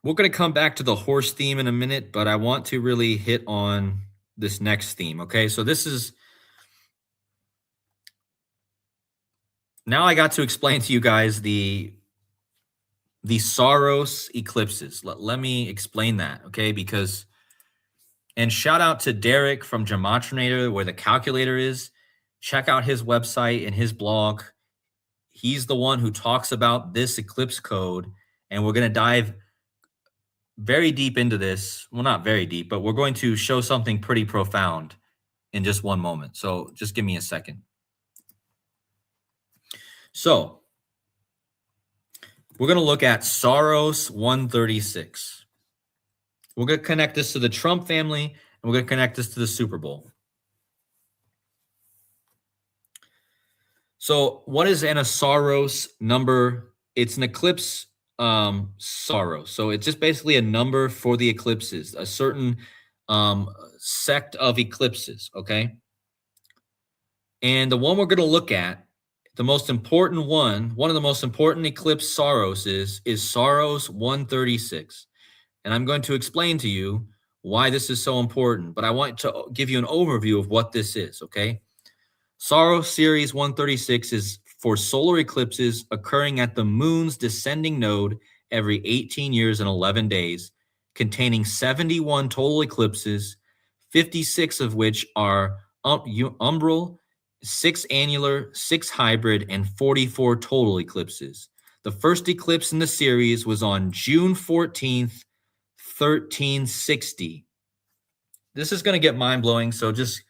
We're going to come back to the horse theme in a minute, but I want to really hit on this next theme, okay? So this is now I got to explain to you guys the Saros eclipses. Let me explain that, okay? Because, and shout out to Derek from Gematrinator, where the calculator is. Check out his website and his blog. He's the one who talks about this eclipse code, and we're going to dive very deep into this. Well, not very deep, but we're going to show something pretty profound in just one moment. So just give me a second. So we're going to look at Saros 136. We're going to connect this to the Trump family, and we're going to connect this to the Super Bowl. So what is an Saros number? It's an eclipse Saros. So it's just basically a number for the eclipses, a certain sect of eclipses, okay? And the one we're going to look at, the most important one of the most important eclipse Saros is Saros 136. And I'm going to explain to you why this is so important, but I want to give you an overview of what this is, okay? Saros Series 136 is for solar eclipses occurring at the moon's descending node every 18 years and 11 days, containing 71 total eclipses, 56 of which are umbral, 6 annular, 6 hybrid, and 44 total eclipses. The first eclipse in the series was on June 14th, 1360. This is going to get mind-blowing, so just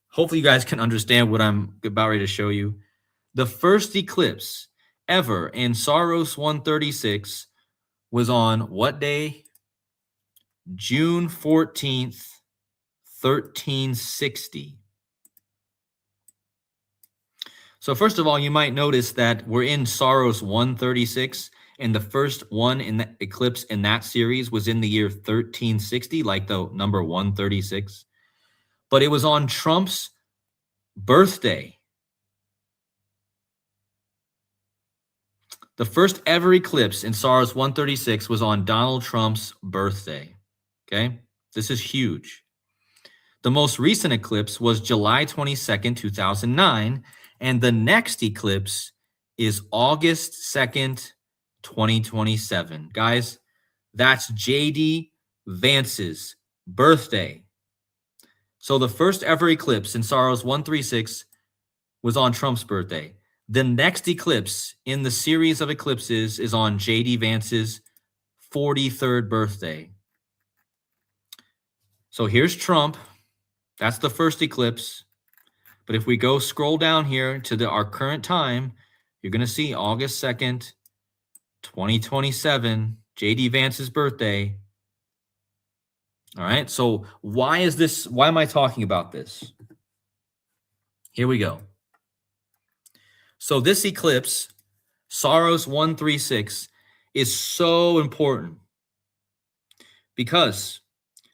hopefully you guys can understand what I'm about ready to show you. The first eclipse ever in Saros 136 was on what day? June 14th, 1360. So first of all, you might notice that we're in Saros 136, and the first one in the eclipse in that series was in the year 1360, like the number 136. But it was on Trump's birthday. The first ever eclipse in Saros 136 was on Donald Trump's birthday. Okay? This is huge. The most recent eclipse was July 22nd, 2009, and the next eclipse is August 2nd, 2027. Guys, that's J.D. Vance's birthday. So the first ever eclipse in Saros 136 was on Trump's birthday. The next eclipse in the series of eclipses is on J.D. Vance's 43rd birthday. So here's Trump. That's the first eclipse. But if we go scroll down here to our current time, you're going to see August 2nd, 2027, J.D. Vance's birthday. All right. So why am I talking about this? Here we go. So this eclipse, Saros 136, is so important because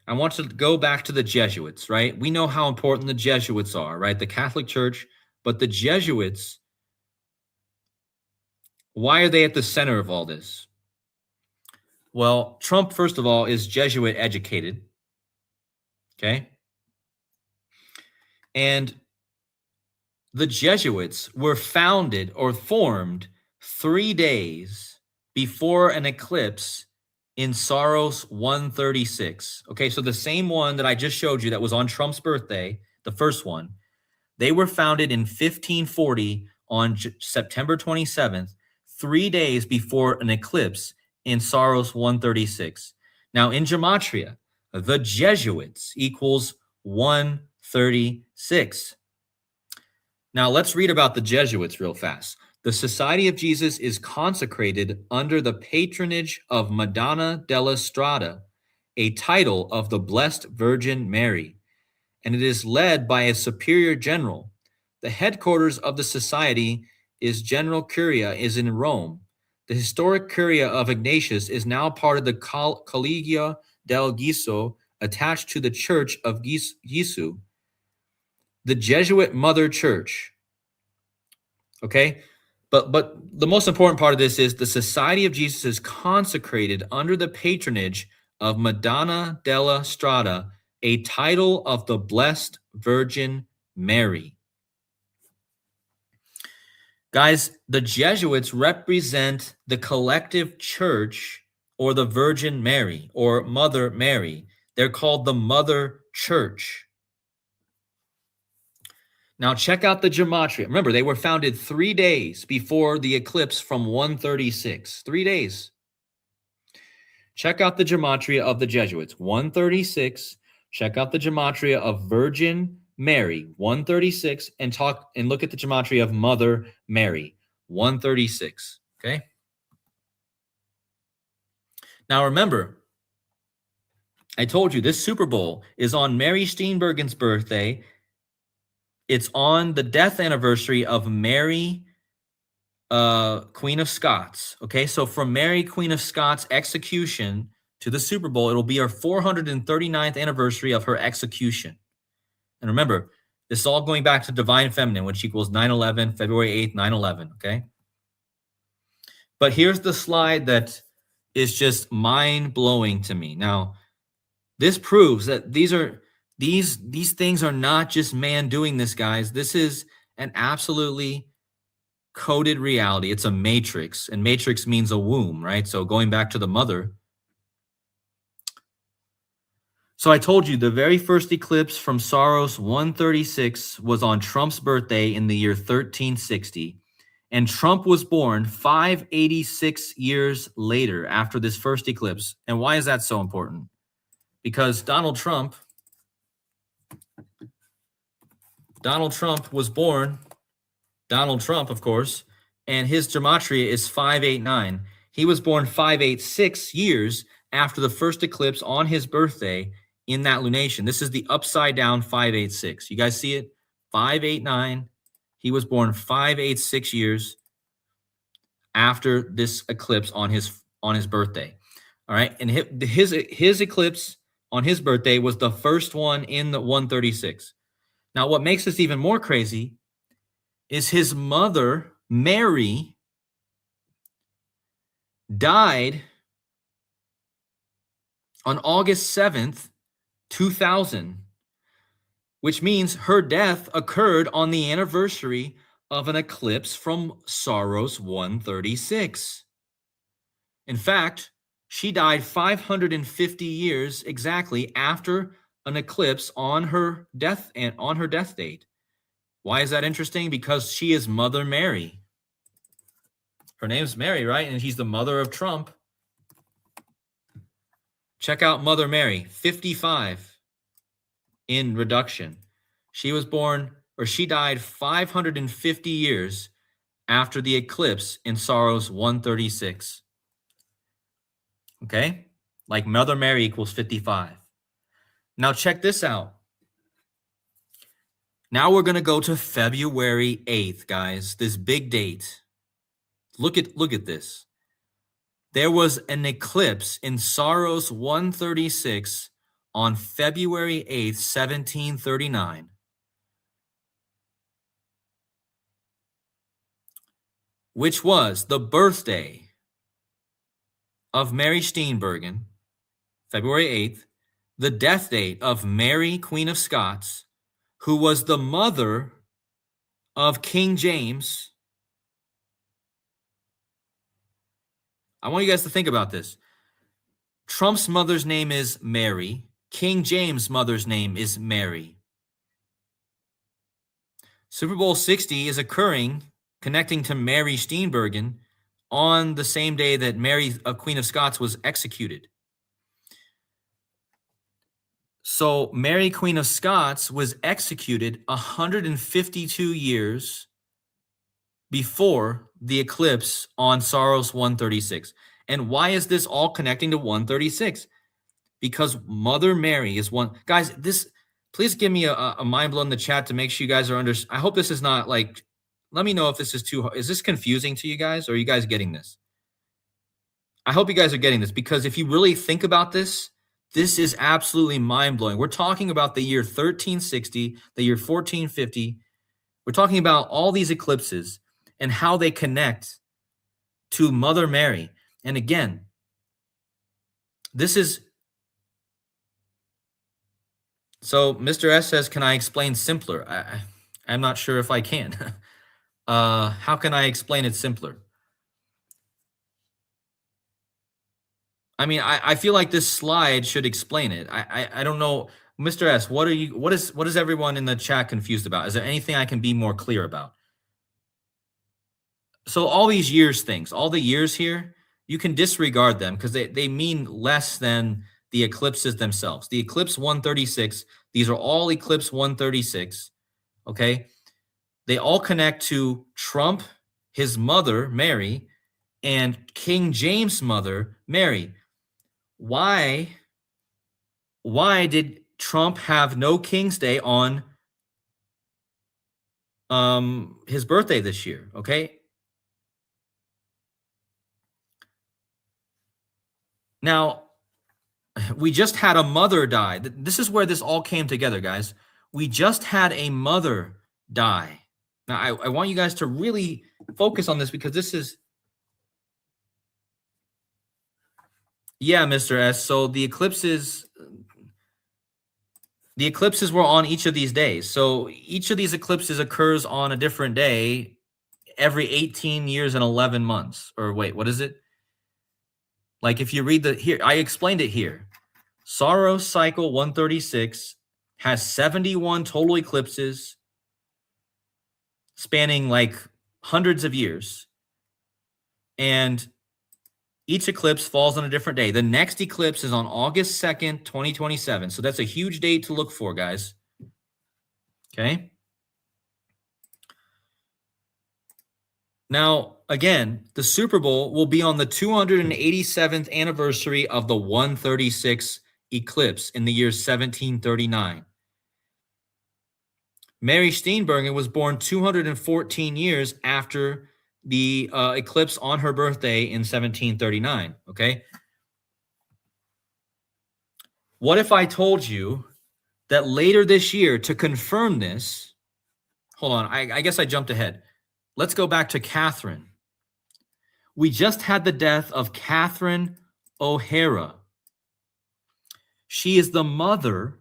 I want to go back to the Jesuits, right? We know how important the Jesuits are, right? The Catholic Church, but the Jesuits, why are they at the center of all this? Well, Trump, first of all, is Jesuit educated, okay? And the Jesuits were founded or formed 3 days before an eclipse in Saros 136. Okay, so the same one that I just showed you that was on Trump's birthday, the first one, they were founded in 1540 on September 27th, 3 days before an eclipse in Saros 136. Now, in Gematria, the Jesuits equals 136. Now, let's read about the Jesuits real fast. The Society of Jesus is consecrated under the patronage of Madonna della Strada, a title of the Blessed Virgin Mary, and it is led by a superior general. The headquarters of the society is General Curia is in Rome. The historic Curia of Ignatius is now part of the Collegia del Gesù, attached to the Church of Gesù, the Jesuit Mother Church. Okay? But the most important part of this is the Society of Jesus is consecrated under the patronage of Madonna della Strada, a title of the Blessed Virgin Mary. Guys, the Jesuits represent the collective church or the Virgin Mary or Mother Mary. They're called the Mother Church. Now check out the Gematria. Remember, they were founded 3 days before the eclipse from 136. 3 days. Check out the Gematria of the Jesuits, 136. Check out the Gematria of Virgin Mary, 136, and look at the Gematria of Mother Mary, 136. Okay? Now remember, I told you this Super Bowl is on Mary Steenburgen's birthday. It's on the death anniversary of Mary, Queen of Scots. Okay, so from Mary, Queen of Scots' execution to the Super Bowl, it'll be our 439th anniversary of her execution. And remember, this is all going back to Divine Feminine, which equals 9/11, February 8th, 9/11. Okay, but here's the slide that is just mind-blowing to me. Now, this proves that these things are not just man doing this, guys. This is an absolutely coded reality. It's a matrix, and matrix means a womb, right? So going back to the mother. So I told you the very first eclipse from Saros 136 was on Trump's birthday in the year 1360. And Trump was born 586 years later after this first eclipse. And why is that so important? Because Donald Trump was born, Donald Trump, of course, and his gematria is 589. He was born 586 years after the first eclipse on his birthday in that lunation. This is the upside down 586. You guys see it? 589. He was born 586 years after this eclipse on his birthday. All right, and his eclipse on his birthday was the first one in the 136. Now, what makes this even more crazy is his mother, Mary, died on August 7th, 2000, which means her death occurred on the anniversary of an eclipse from Saros 136. In fact, she died 550 years exactly after an eclipse on her death date. Why is that interesting? Because she is Mother Mary. Her name's Mary, right? And she's the mother of Trump. Check out Mother Mary, 55 in reduction. She died 550 years after the eclipse in Saros 136. Okay? Like Mother Mary equals 55. Now check this out. Now we're going to go to February 8th, guys. This big date. Look at this. There was an eclipse in Saros 136 on February 8th, 1739. Which was the birthday of Mary Steenburgen, February 8th, the death date of Mary, Queen of Scots, who was the mother of King James, I want you guys to think about this. Trump's mother's name is Mary. King James' mother's name is Mary. Super Bowl 60 is occurring, connecting to Mary Steenburgen on the same day that Mary, Queen of Scots, was executed. So Mary, Queen of Scots, was executed 152 years before the eclipse on Saros 136. And why is this all connecting to 136? Because Mother Mary is one. Guys, this, please give me a mind blow in the chat to make sure you guys are I hope this is not like, let me know if this is too, is this confusing to you guys? Or are you guys getting this? I hope you guys are getting this, because if you really think about this, this is absolutely mind-blowing. We're talking about the year 1360, the year 1450. We're talking about all these eclipses and how they connect to Mother Mary. And again, this is, so Mr. S says, can I explain simpler? I'm not sure if I can. How can I explain it simpler? I mean, I feel like this slide should explain it. I don't know. Mr. S, what is everyone in the chat confused about? Is there anything I can be more clear about? So all these years things, all the years here, you can disregard them because they mean less than the eclipses themselves. The eclipse 136, these are all eclipse 136, okay? They all connect to Trump, his mother, Mary, and King James' mother, Mary. Why did Trump have no King's Day on his birthday this year? Okay. Now, we just had a mother die. This is where this all came together, guys. We just had a mother die. Now, I want you guys to really focus on this, because this is, yeah, Mr. S. So the eclipses were on each of these days. So each of these eclipses occurs on a different day every 18 years and 11 months. Or wait, what is it? Like if you read here, I explained it here. Saros cycle 136 has 71 total eclipses spanning like hundreds of years. And each eclipse falls on a different day. The next eclipse is on August 2nd, 2027. So that's a huge date to look for, guys. Okay. Now, again, the Super Bowl will be on the 287th anniversary of the 136 eclipse in the year 1739. Mary Steenburgen was born 214 years after the eclipse on her birthday in 1739, okay? What if I told you that later this year, to confirm this, hold on, I guess I jumped ahead. Let's go back to Catherine. We just had the death of Catherine O'Hara. She is the mother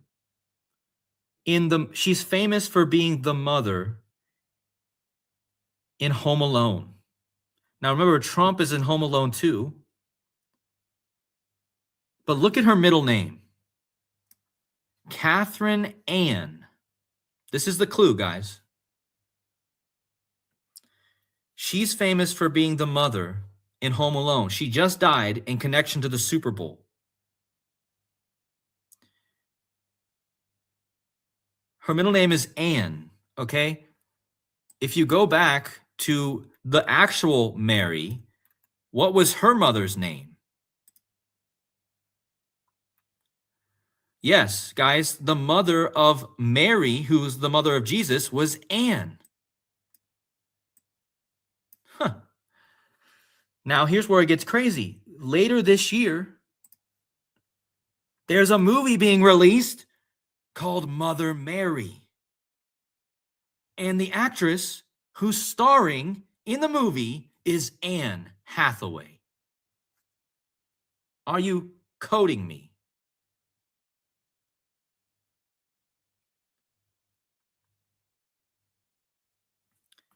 she's famous for being the mother in Home Alone. Now remember, Trump is in Home Alone too. But look at her middle name. Catherine Ann. This is the clue, guys. She's famous for being the mother in Home Alone. She just died in connection to the Super Bowl. Her middle name is Ann, okay? If you go back to the actual Mary, what was her mother's name? Yes, guys, the mother of Mary, who's the mother of Jesus, was Anne. Huh. Now, here's where it gets crazy. Later this year, there's a movie being released called Mother Mary. And the actress who's starring in the movie is Anne Hathaway. Are you coding me?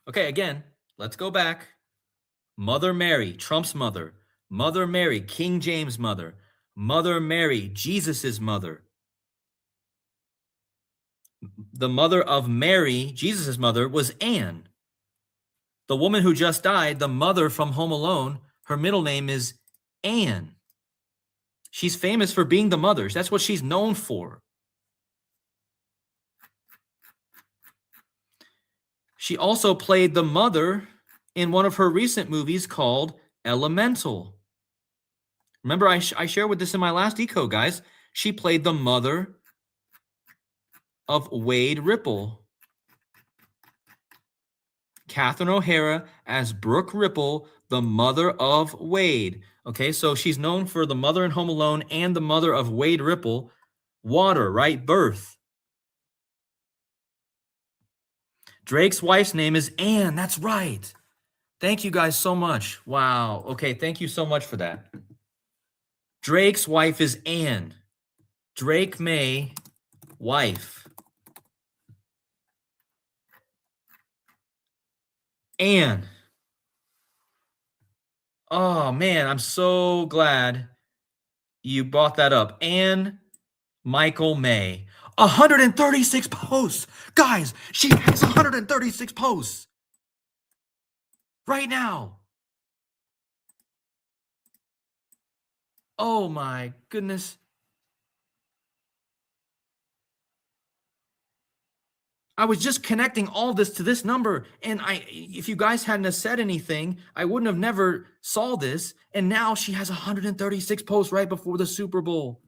Okay, again, let's go back. Mother Mary, Trump's mother. Mother Mary, King James' mother. Mother Mary, Jesus's mother. The mother of Mary, Jesus's mother, was Anne. The woman who just died, the mother from Home Alone, her middle name is Anne. She's famous for being the mother. That's what she's known for. She also played the mother in one of her recent movies called Elemental. Remember, I shared with this in my last Decode, guys. She played the mother of Wade Ripple. Catherine O'Hara as Brooke Ripple, the mother of Wade. Okay, so she's known for the mother in Home Alone and the mother of Wade Ripple. Water, right? Birth. Drake's wife's name is Anne. That's right. Thank you guys so much. Wow. Okay, thank you so much for that. Drake's wife is Anne. Drake May, wife. Anne. Oh, man, I'm so glad you brought that up. Anne Michael May. 136 posts. Guys, she has 136 posts. Right now. Oh my goodness. I was just connecting all this to this number, and if you guys hadn't said anything, I wouldn't have never saw this. And now she has 136 posts right before the Super Bowl.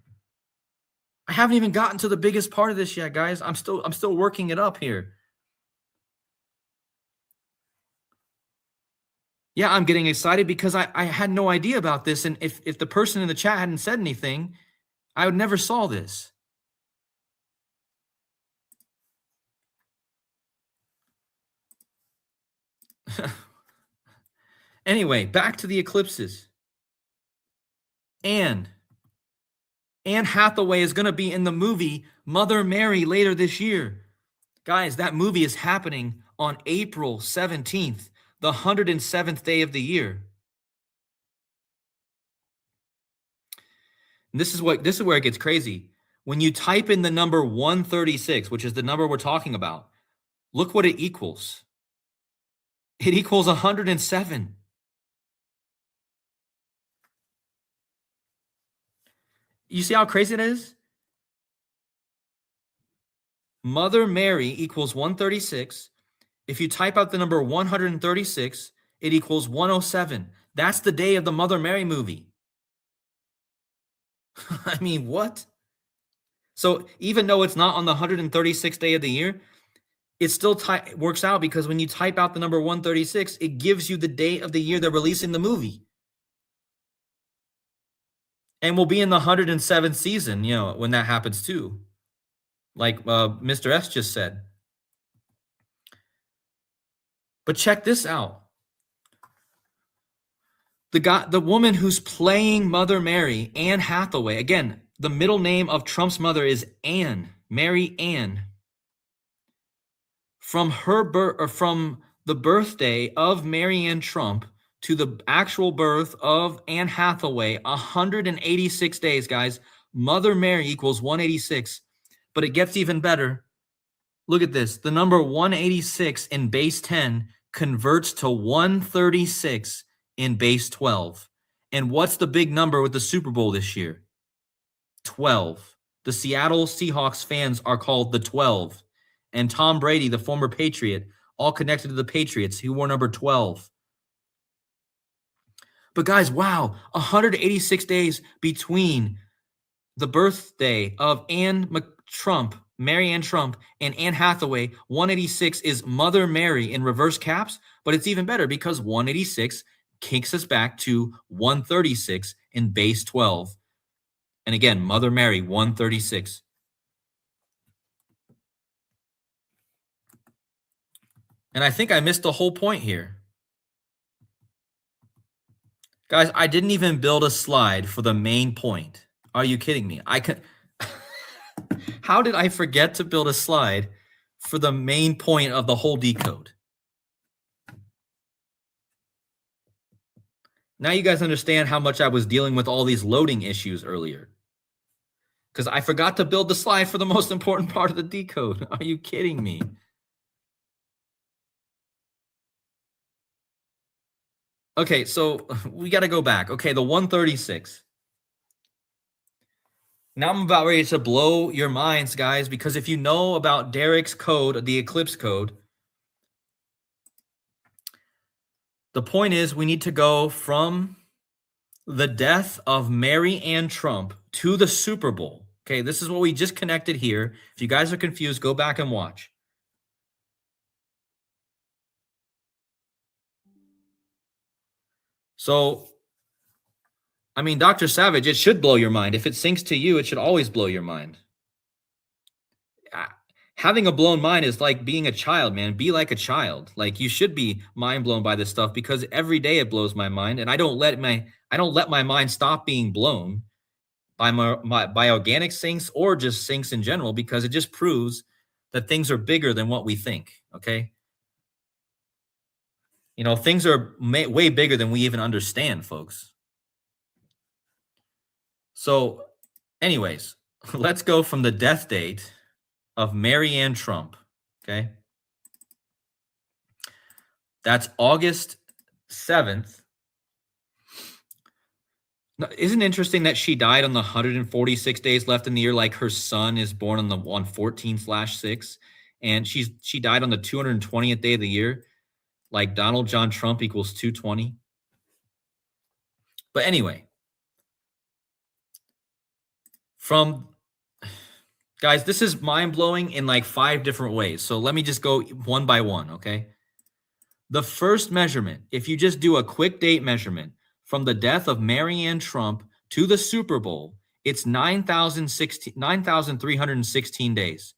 I haven't even gotten to the biggest part of this yet, guys. I'm still working it up here. Yeah, I'm getting excited because I had no idea about this, and if the person in the chat hadn't said anything, I would never saw this. Anyway, back to the eclipses. Anne Hathaway is going to be in the movie Mother Mary later this year. Guys, that movie is happening on April 17th, the 107th day of the year. And this is where it gets crazy. When you type in the number 136, which is the number we're talking about, look what it equals. It equals 107. You see how crazy it is? Mother Mary equals 136. If you type out the number 136, it equals 107. That's the day of the Mother Mary movie. I mean, what? So even though it's not on the 136th day of the year, it still works out because when you type out the number 136, it gives you the date of the year they're releasing the movie. And we'll be in the 107th season, when that happens too. Like Mr. S just said. But check this out. The woman who's playing Mother Mary, Anne Hathaway. Again, the middle name of Trump's mother is Anne, Mary Ann. From the birthday of Mary Ann Trump to the actual birth of Anne Hathaway, 186 days, guys. Mother Mary equals 186. But it gets even better. Look at this. The number 186 in base 10 converts to 136 in base 12. And what's the big number with the Super Bowl this year? 12. The Seattle Seahawks fans are called the 12. And Tom Brady, the former Patriot, all connected to the Patriots, who wore number 12. But guys, wow, 186 days between the birthday of Mary Ann Trump, and Anne Hathaway. 186 is Mother Mary in reverse caps, but it's even better because 186 kicks us back to 136 in base 12. And again, Mother Mary, 136. And I think I missed the whole point here. Guys, I didn't even build a slide for the main point. Are you kidding me? How did I forget to build a slide for the main point of the whole decode? Now you guys understand how much I was dealing with all these loading issues earlier. Because I forgot to build the slide for the most important part of the decode. Are you kidding me? Okay, so we got to go back. Okay, the 136. Now I'm about ready to blow your minds, guys, because if you know about Derek's code, the Eclipse code, the point is we need to go from the death of Mary Ann Trump to the Super Bowl. Okay, this is what we just connected here. If you guys are confused, go back and watch. So, I mean, Dr. Savage, it should blow your mind. If it syncs to you, it should always blow your mind. Having a blown mind is like being a child, man. Be like a child. Like you should be mind blown by this stuff because every day it blows my mind, and I don't let my mind stop being blown by organic sinks or just sinks in general because it just proves that things are bigger than what we think. Okay, you know, things are way bigger than we even understand, folks. So, anyways, let's go from the death date of Mary Ann Trump. Okay. That's August 7th. Isn't it interesting that she died on the 146 days left in the year, like her son is born on the 114/6, and she died on the 220th day of the year, like Donald John Trump equals 220. But anyway, guys, this is mind-blowing in like 5 different ways. So let me just go one by one, okay? The first measurement, if you just do a quick date measurement from the death of Mary Ann Trump to the Super Bowl, it's 9,316 days.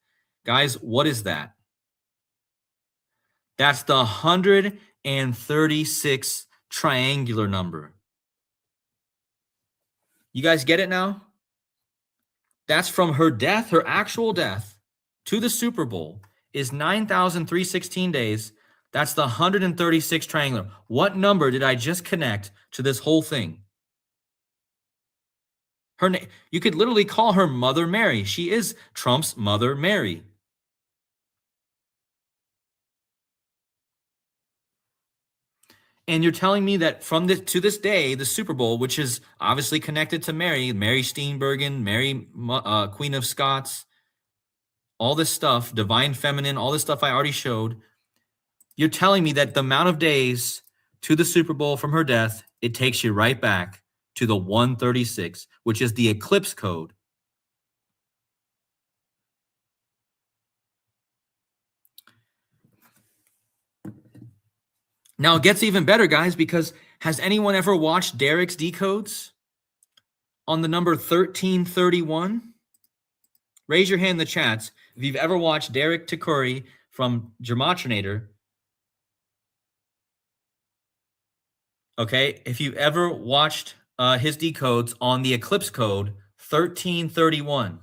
Guys, what is that? That's the 136 triangular number. You guys get it now? That's from her death, her actual death, to the Super Bowl is 9,316 days. That's the 136 triangular. What number did I just connect to this whole thing? Her name, you could literally call her Mother Mary. She is Trump's Mother Mary. And you're telling me that from this to this day, the Super Bowl, which is obviously connected to Mary Steenburgen, Mary, Queen of Scots, all this stuff, divine feminine, all this stuff I already showed. You're telling me that the amount of days to the Super Bowl from her death, it takes you right back to the 136, which is the eclipse code. Now it gets even better, guys, because has anyone ever watched Derek's decodes on the number 1331? Raise your hand in the chats if you've ever watched Derek Takuri from Gematria. Okay, if you've ever watched his decodes on the eclipse code 1331.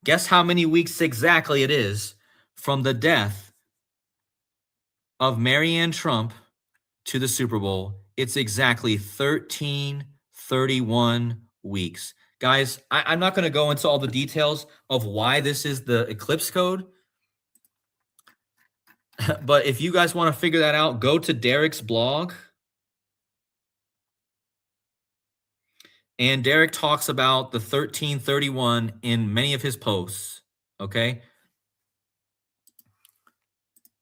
Guess how many weeks exactly it is from the death of Mary Ann Trump to the Super Bowl? It's exactly 1331 weeks. Guys, I'm not going to go into all the details of why this is the eclipse code. But if you guys want to figure that out, go to Derek's blog. And Derek talks about the 1331 in many of his posts. Okay.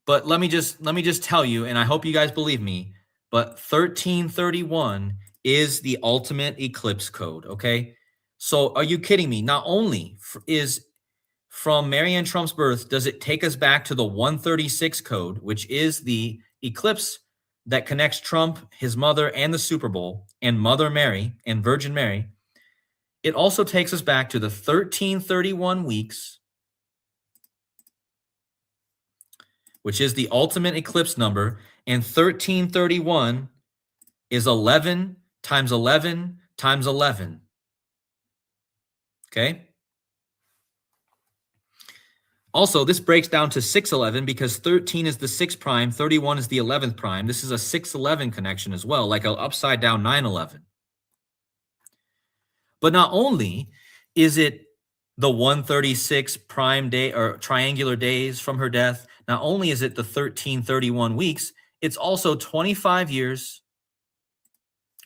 But let me just tell you, and I hope you guys believe me, but 1331 is the ultimate eclipse code. Okay. So are you kidding me? Not only is from Mary Ann Trump's birth, does it take us back to the 136 code, which is the eclipse that connects Trump, his mother, and the Super Bowl, and Mother Mary and Virgin Mary. It also takes us back to the 1331 weeks, which is the ultimate eclipse number, and 1331 is 11 times 11 times 11. Okay? Also, this breaks down to 611 because 13 is the 6 prime, 31 is the 11th prime. This is a 611 connection as well, like an upside down 911. But not only is it the 136 prime day or triangular days from her death, not only is it the 1331 weeks, it's also 25 years,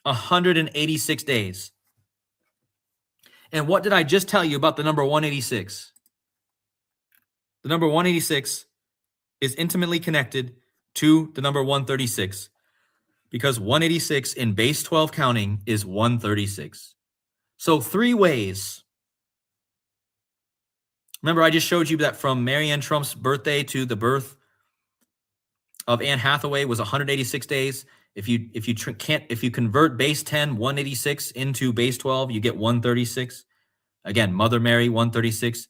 186 days. And what did I just tell you about the number 186? The number 186 is intimately connected to the number 136 because 186 in base 12 counting is 136. So 3 ways. Remember, I just showed you that from Marianne Trump's birthday to the birth of Anne Hathaway was 186 days. If you convert base 10 186 into base 12, you get 136. Again, Mother Mary 136.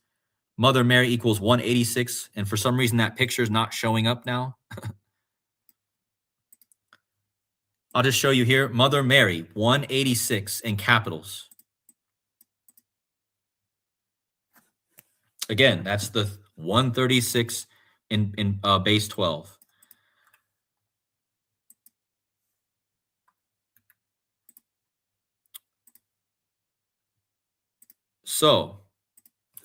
Mother Mary equals 186, and for some reason that picture is not showing up now. I'll just show you here. Mother Mary 186 in capitals. Again, that's the 136 in base 12. So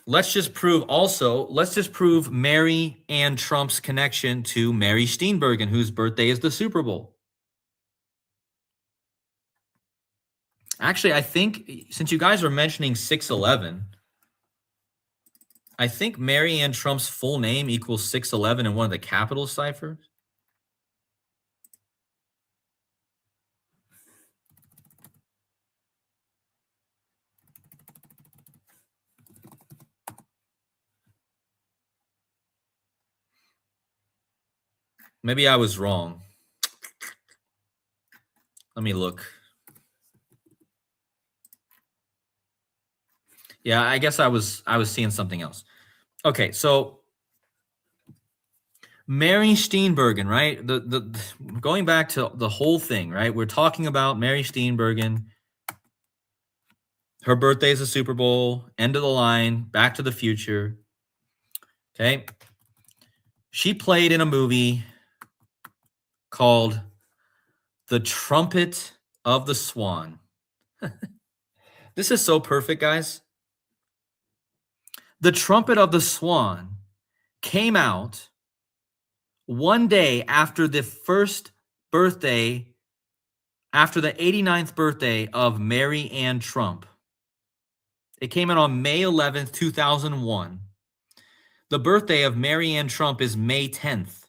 let's just prove Mary Ann Trump's connection to Mary Steenburgen, whose birthday is the Super Bowl. Actually, I think since you guys are mentioning 611, I think Mary Ann Trump's full name equals 611 in one of the capital ciphers. Maybe I was wrong. Let me look. Yeah, I guess I was seeing something else. Okay, so Mary Steenburgen, right? The going back to the whole thing, right? We're talking about Mary Steenburgen. Her birthday is a Super Bowl, end of the line, Back to the Future. Okay. She played in a movie called The Trumpet of the Swan. This is so perfect, guys. The Trumpet of the Swan came out one day after the first birthday, after the 89th birthday of Mary Ann Trump. It came out on May 11th, 2001. The birthday of Mary Ann Trump is May 10th.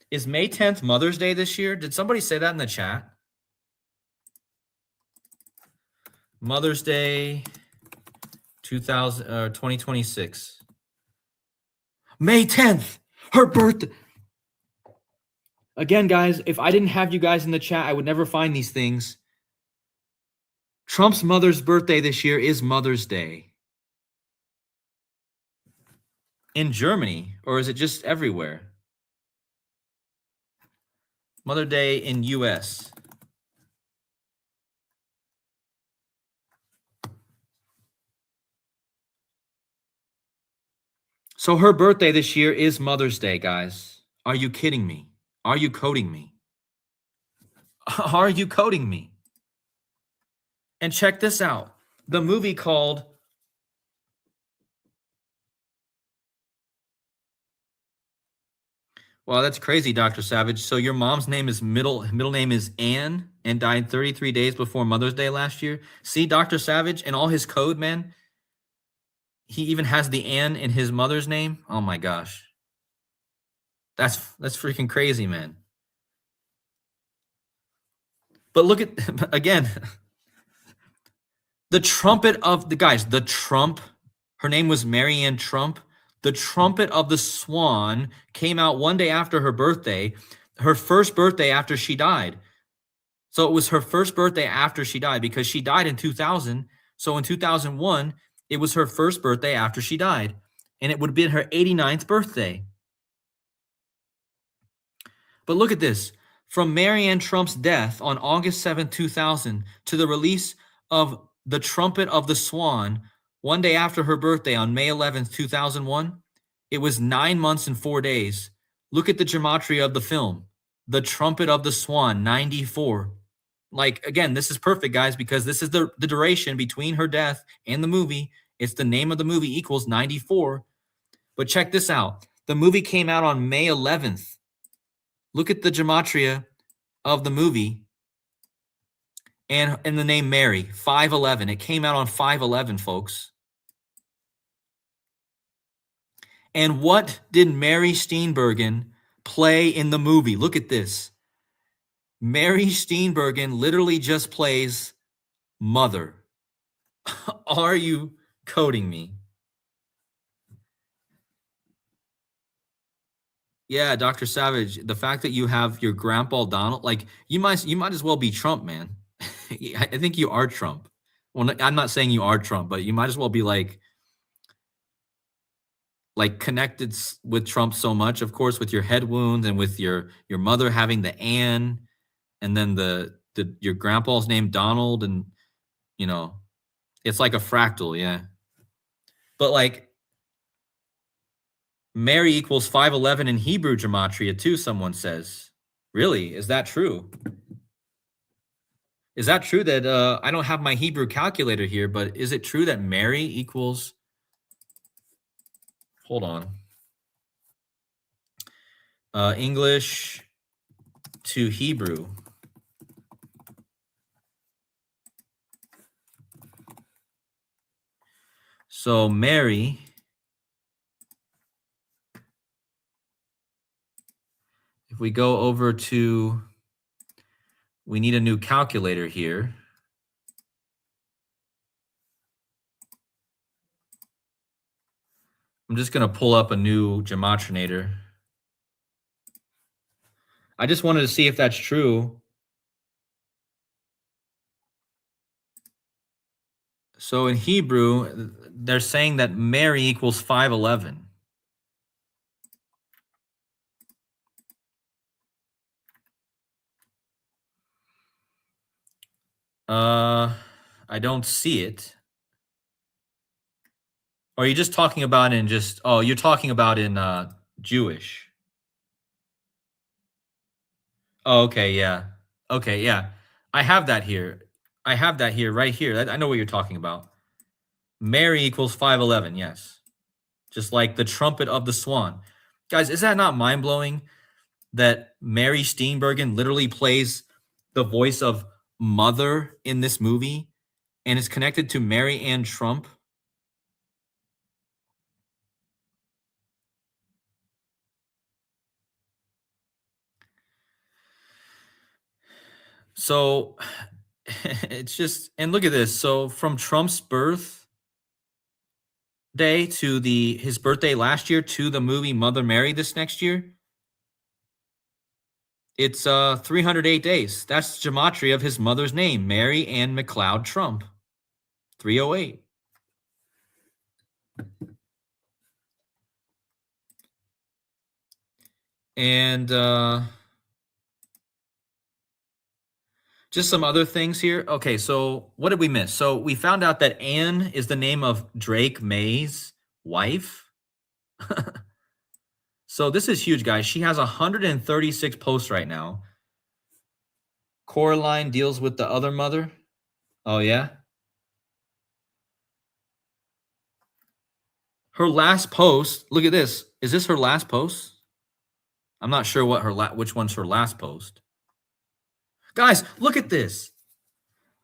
Is May 10th Mother's Day this year? Did somebody say that in the chat? Mother's Day 2026. May 10th, her birthday. Again, guys, if I didn't have you guys in the chat, I would never find these things. Trump's mother's birthday this year is Mother's Day. In Germany, or is it just everywhere? Mother's Day in US. So her birthday this year is Mother's Day, guys. Are you kidding me? Are you coding me? Are you coding me? And check this out. The movie called Wow, that's crazy, Dr. Savage. So your mom's name is middle name is Anne and died 33 days before Mother's Day last year. See, Dr. Savage and all his code, man. He even has the Anne in his mother's name. Oh my gosh. That's freaking crazy, man. But look at again. The trumpet of the guys, the Trump, her name was Mary Ann Trump. The Trumpet of the Swan came out one day after her birthday, her first birthday after she died. So it was her first birthday after she died because she died in 2000. So in 2001, it was her first birthday after she died. And it would have been her 89th birthday. But look at this. From Mary Ann Trump's death on August 7, 2000 to the release of The Trumpet of the Swan One day after her birthday on May 11th, 2001, it was 9 months and 4 days. Look at the gematria of the film. The Trumpet of the Swan, 94. Like, again, this is perfect, guys, because this is the duration between her death and the movie. It's the name of the movie equals 94. But check this out. The movie came out on May 11th. Look at the gematria of the movie and the name Mary, 511. It came out on 511, folks. And what did Mary Steenburgen play in the movie? Look at this. Mary Steenburgen literally just plays mother. Are you coding me? Yeah, Dr. Savage, the fact that you have your grandpa Donald, like you might as well be Trump, man. I think you are Trump. Well, I'm not saying you are Trump, but you might as well be like connected with Trump so much, of course, with your head wound and with your mother having the Ann, and then your grandpa's name Donald, and you know, it's like a fractal, yeah. But like Mary equals 511 in Hebrew gematria too, someone says. Really? Is that true? Is that true that I don't have my Hebrew calculator here, but is it true that Mary equals, hold on, English to Hebrew? So Mary, if we go over to, we need a new calculator here. I'm just going to pull up a new gematrinator. I just wanted to see if that's true. So in Hebrew, they're saying that Mary equals 511. I don't see it. Or are you just talking about in just, oh, you're talking about in Jewish. Oh, okay, yeah. Okay, yeah. I have that here. I have that here, right here. I know what you're talking about. Mary equals 511, yes. Just like the trumpet of the swan. Guys, is that not mind-blowing that Mary Steenburgen literally plays the voice of mother in this movie and is connected to Mary Ann Trump? So it's just, and look at this. So from Trump's birth day to his birthday last year to the movie Mother Mary this next year, it's 308 days. That's gematria of his mother's name, Mary Ann McLeod Trump. 308. And just some other things here. Okay, so what did we miss? So we found out that Anne is the name of Drake May's wife. So this is huge, guys. She has 136 posts right now. Coraline deals with the other mother. Oh, yeah? Her last post, look at this. Is this her last post? I'm not sure what which one's her last post. Guys, look at this.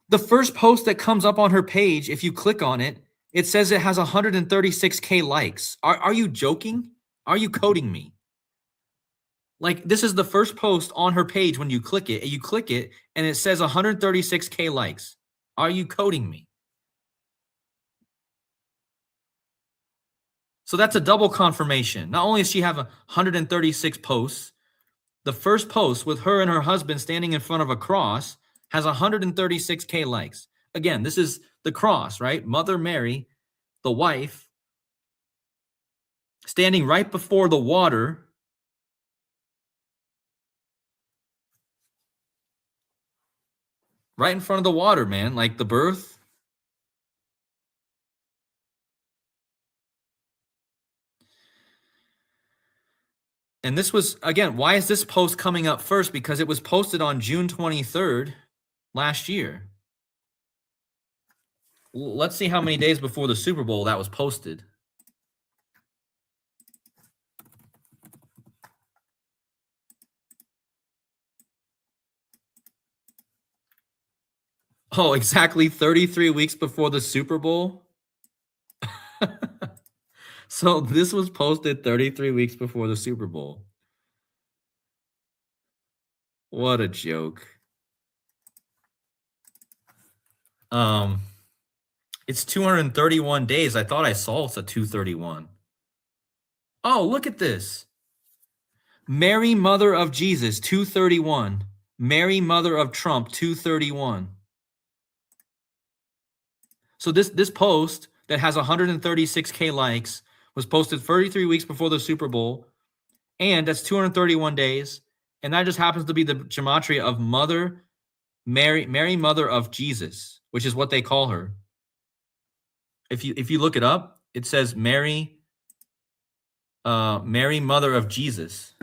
The first post that comes up on her page, if you click on it, it says it has 136K likes. Are you joking? Are you coding me? Like, this is the first post on her page when you click it, and it says 136K likes. Are you coding me? So that's a double confirmation. Not only does she have 136 posts, the first post with her and her husband standing in front of a cross has 136K likes. Again, this is the cross, right? Mother Mary, the wife, standing right before the water. Right in front of the water, man, like the birth. And this was, again, why is this post coming up first? Because it was posted on June 23rd last year. Let's see how many days before the Super Bowl that was posted. Oh, exactly 33 weeks before the Super Bowl. So this was posted 33 weeks before the Super Bowl. What a joke. It's 231 days. I thought I saw it's a 231. Oh, look at this. Mary, Mother of Jesus, 231. Mary, Mother of Trump, 231. So this post that has 136K likes was posted 33 weeks before the Super Bowl, and that's 231 days, and that just happens to be the gematria of Mary, Mother of Jesus, which is what they call her. If you look it up, it says Mary, Mother of Jesus.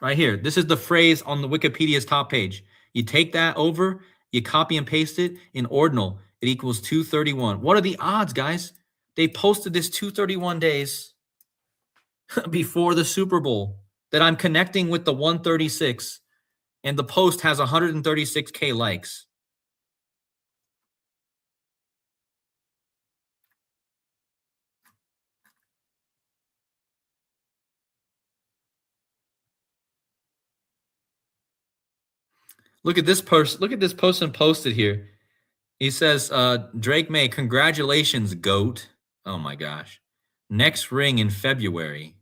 Right here. This is the phrase on the Wikipedia's top page. You take that over, you copy and paste it in ordinal. It equals 231. What are the odds, guys? They posted this 231 days before the Super Bowl that I'm connecting with the 136, and the post has 136K likes. Look at this post. Look at this person posted here. He says, Drake May, congratulations, GOAT. Oh my gosh. Next ring in February.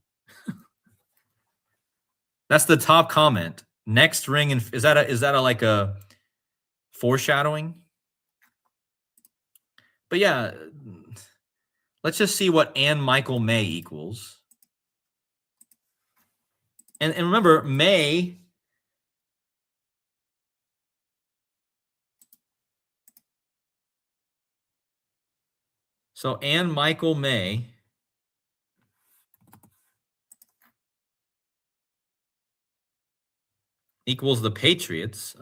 That's the top comment. Next ring in, is that a like a foreshadowing? But yeah, let's just see what Ann Michael May equals. And remember, May. So Ann Michael May equals the Patriots,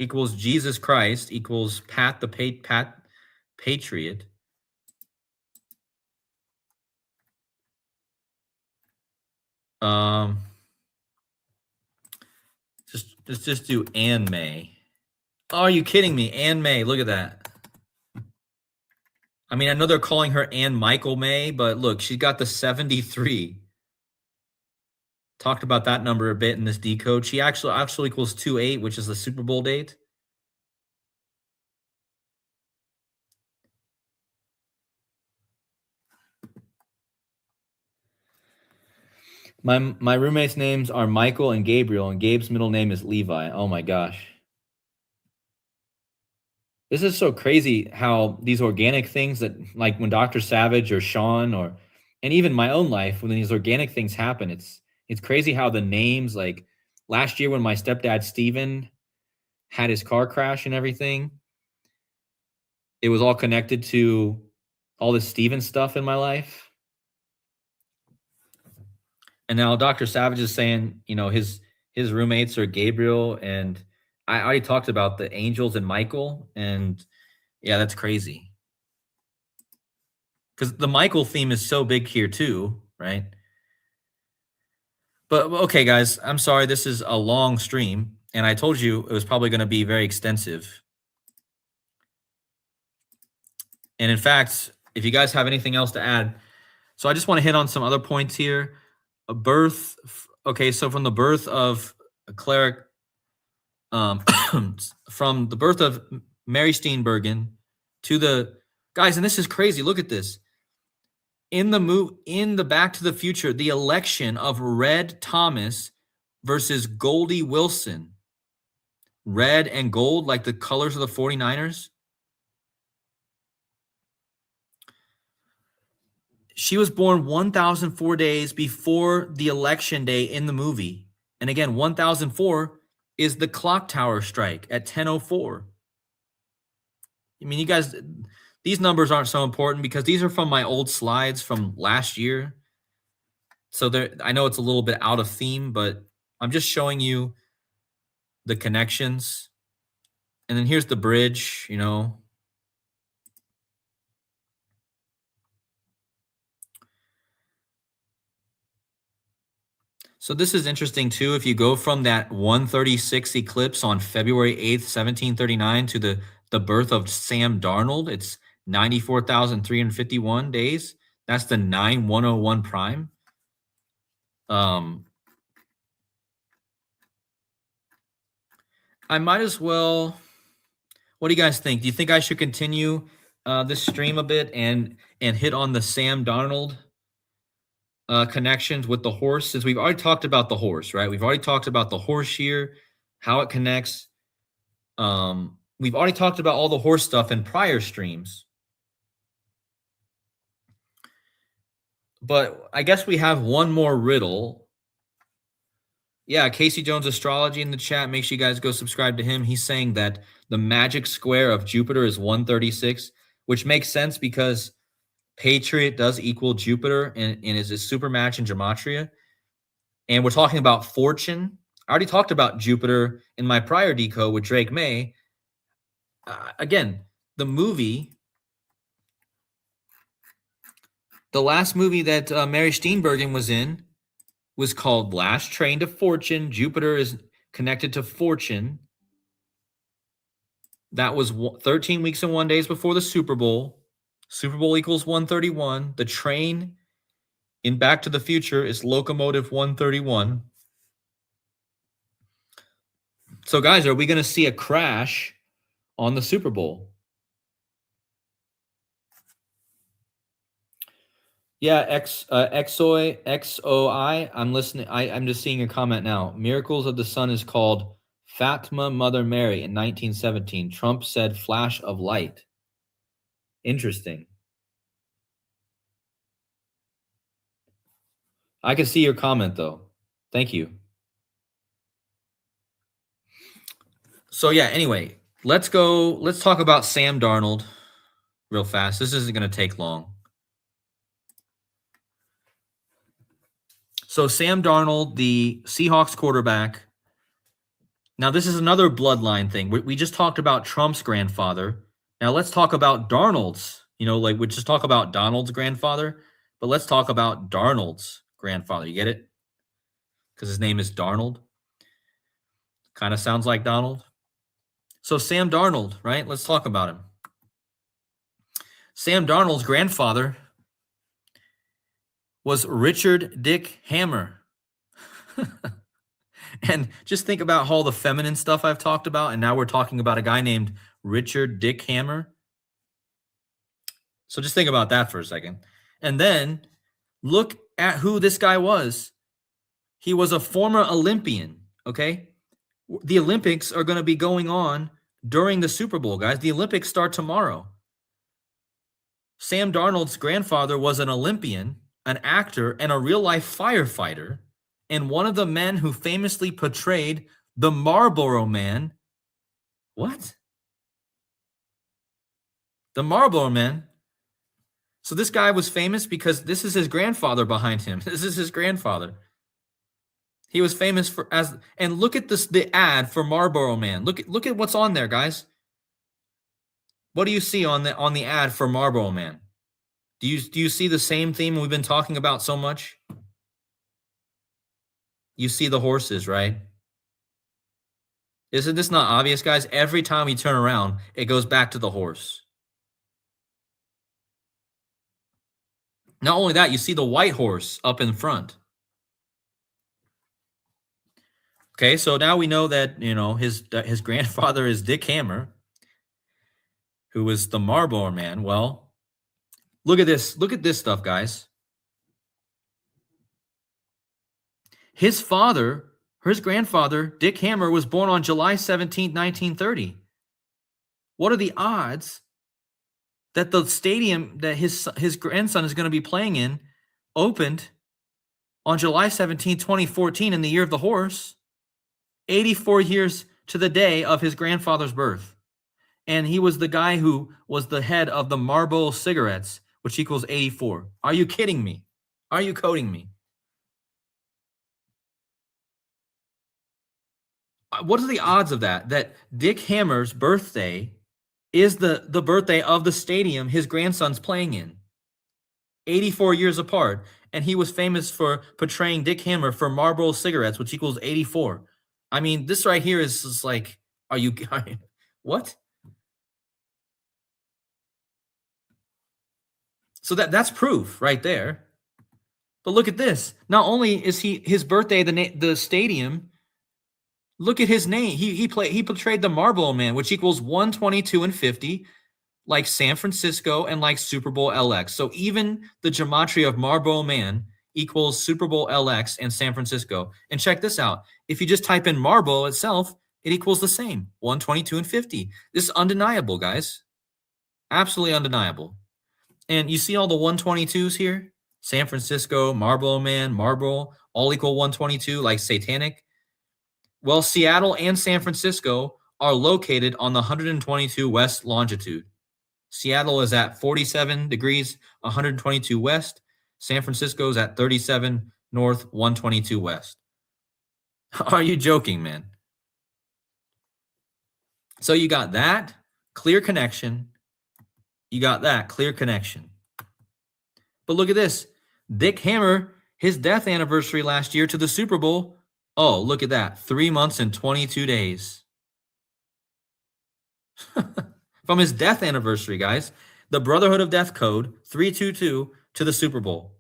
equals Jesus Christ, equals Pat Patriot. Just do Ann May. Oh, are you kidding me? Ann May, look at that. I mean, I know they're calling her Ann Michael May, but look, she's got the 73. Talked about that number a bit in this decode. She actually equals 28, which is the Super Bowl date. My roommates' names are Michael and Gabriel, and Gabe's middle name is Levi. Oh my gosh. This is so crazy how these organic things that, like when Dr. Savage or Sean and even my own life, when these organic things happen, it's crazy how the names, like last year when my stepdad Steven had his car crash and everything, it was all connected to all this Steven stuff in my life. And now Dr. Savage is saying, his roommates are Gabriel, and I already talked about the angels and Michael, and yeah, that's crazy. Because the Michael theme is so big here too, right? But okay, guys, I'm sorry. This is a long stream, and I told you it was probably going to be very extensive. And in fact, if you guys have anything else to add, so I just want to hit on some other points here. A birth. Okay, so from the birth of a cleric, from the birth of Mary Steenburgen to the guys, and this is crazy. Look at this. In the Back to the Future, the election of Red Thomas versus Goldie Wilson. Red and gold, like the colors of the 49ers. She was born 1,004 days before the election day in the movie. And again, 1,004 is the clock tower strike at 10:04. I mean, you guys, These numbers aren't so important because these are from my old slides from last year. So I know it's a little bit out of theme, but I'm just showing you the connections. And then here's the bridge, you know. So this is interesting too. If you go from that 136 eclipse on February 8th, 1739 to the birth of Sam Darnold, it's 94,351 days. That's the 9101 prime. I might as well. What do you guys think? Do you think I should continue this stream a bit and hit on the Sam Darnold connections with the horse, since we've already talked about the horse, right? We've already talked about the horse here, how it connects. We've already talked about all the horse stuff in prior streams. But I guess we have one more riddle. Yeah, Casey Jones Astrology in the chat. Make sure you guys go subscribe to him. He's saying that the magic square of Jupiter is 136, which makes sense because Patriot does equal Jupiter and is a super match in gematria. And we're talking about fortune. I already talked about Jupiter in my prior decode with Drake May. Again, the movie, the last movie that Mary Steenburgen was in was called Last Train to Fortune. Jupiter is connected to fortune. That was 13 weeks and 1 days before the Super Bowl. Super Bowl equals 131. The train in Back to the Future is locomotive 131. So, guys, are we going to see a crash on the Super Bowl? Yeah, XOI. I'm listening. I'm just seeing a comment now. Miracles of the Sun is called Fatima Mother Mary in 1917. Trump said flash of light. Interesting. I can see your comment, though. Thank you. So, yeah, anyway, let's go. Let's talk about Sam Darnold real fast. This isn't going to take long. So, Sam Darnold, the Seahawks quarterback. Now, this is another bloodline thing. We just talked about Trump's grandfather. Now, let's talk about Darnold's. You know, like we just talk about Donald's grandfather, but let's talk about Darnold's grandfather. You get it? Because his name is Darnold. Kind of sounds like Donald. So Sam Darnold, right? Let's talk about him. Sam Darnold's grandfather was Richard Dick Hammer. And just think about all the feminine stuff I've talked about, and now we're talking about a guy named Richard Dick Hammer. So just think about that for a second. And then look at who this guy was. He was a former Olympian, okay? The Olympics are going to be going on during the Super Bowl, guys. The Olympics start tomorrow. Sam Darnold's grandfather was an Olympian, an actor, and a real-life firefighter, and one of the men who famously portrayed the Marlboro Man. What? The Marlboro Man? So this guy was famous because this is his grandfather behind him. This is his grandfather. He was famous for and look at this, the ad for Marlboro Man. Look at what's on there, guys. What do you see on the ad for Marlboro Man? Do you see the same theme we've been talking about so much? You see the horses, right? Isn't this not obvious, guys? Every time we turn around, it goes back to the horse. Not only that, you see the white horse up in front. Okay, so now we know that, you know, his grandfather is Dick Hammer, who was the Marlboro Man. Well, look at this. Look at this stuff, guys. His grandfather, Dick Hammer, was born on July 17, 1930. What are the odds that the stadium that his grandson is going to be playing in opened on July 17, 2014, in the year of the horse, 84 years to the day of his grandfather's birth? And he was the guy who was the head of the Marlboro cigarettes, which equals 84. Are you kidding me? Are you coding me? What are the odds of that? That Dick Hammer's birthday is the birthday of the stadium his grandson's playing in. 84 years apart. And he was famous for portraying Dick Hammer for Marlboro cigarettes, which equals 84. I mean, this right here is just like, are you what? So that's proof right there. But look at this. Not only is his birthday the stadium, look at his name. He portrayed the Marlboro Man, which equals 122 and 50, like San Francisco and like Super Bowl LX. So even the gematria of Marlboro Man equals Super Bowl LX and San Francisco. And check this out. If you just type in Marlboro itself, it equals the same, 122 and 50. This is undeniable, guys. Absolutely undeniable. And you see all the 122s here? San Francisco, Marlboro Man, Marlboro, all equal 122, like satanic. Well, Seattle and San Francisco are located on the 122 west longitude. Seattle is at 47 degrees, 122 west. San Francisco is at 37 north, 122 west. Are you joking, man? So you got that clear connection. You got that clear connection. But look at this. Dick Hammer, his death anniversary last year to the Super Bowl. Oh, look at that. 3 months and 22 days. From his death anniversary, guys. The Brotherhood of Death Code, 322, to the Super Bowl.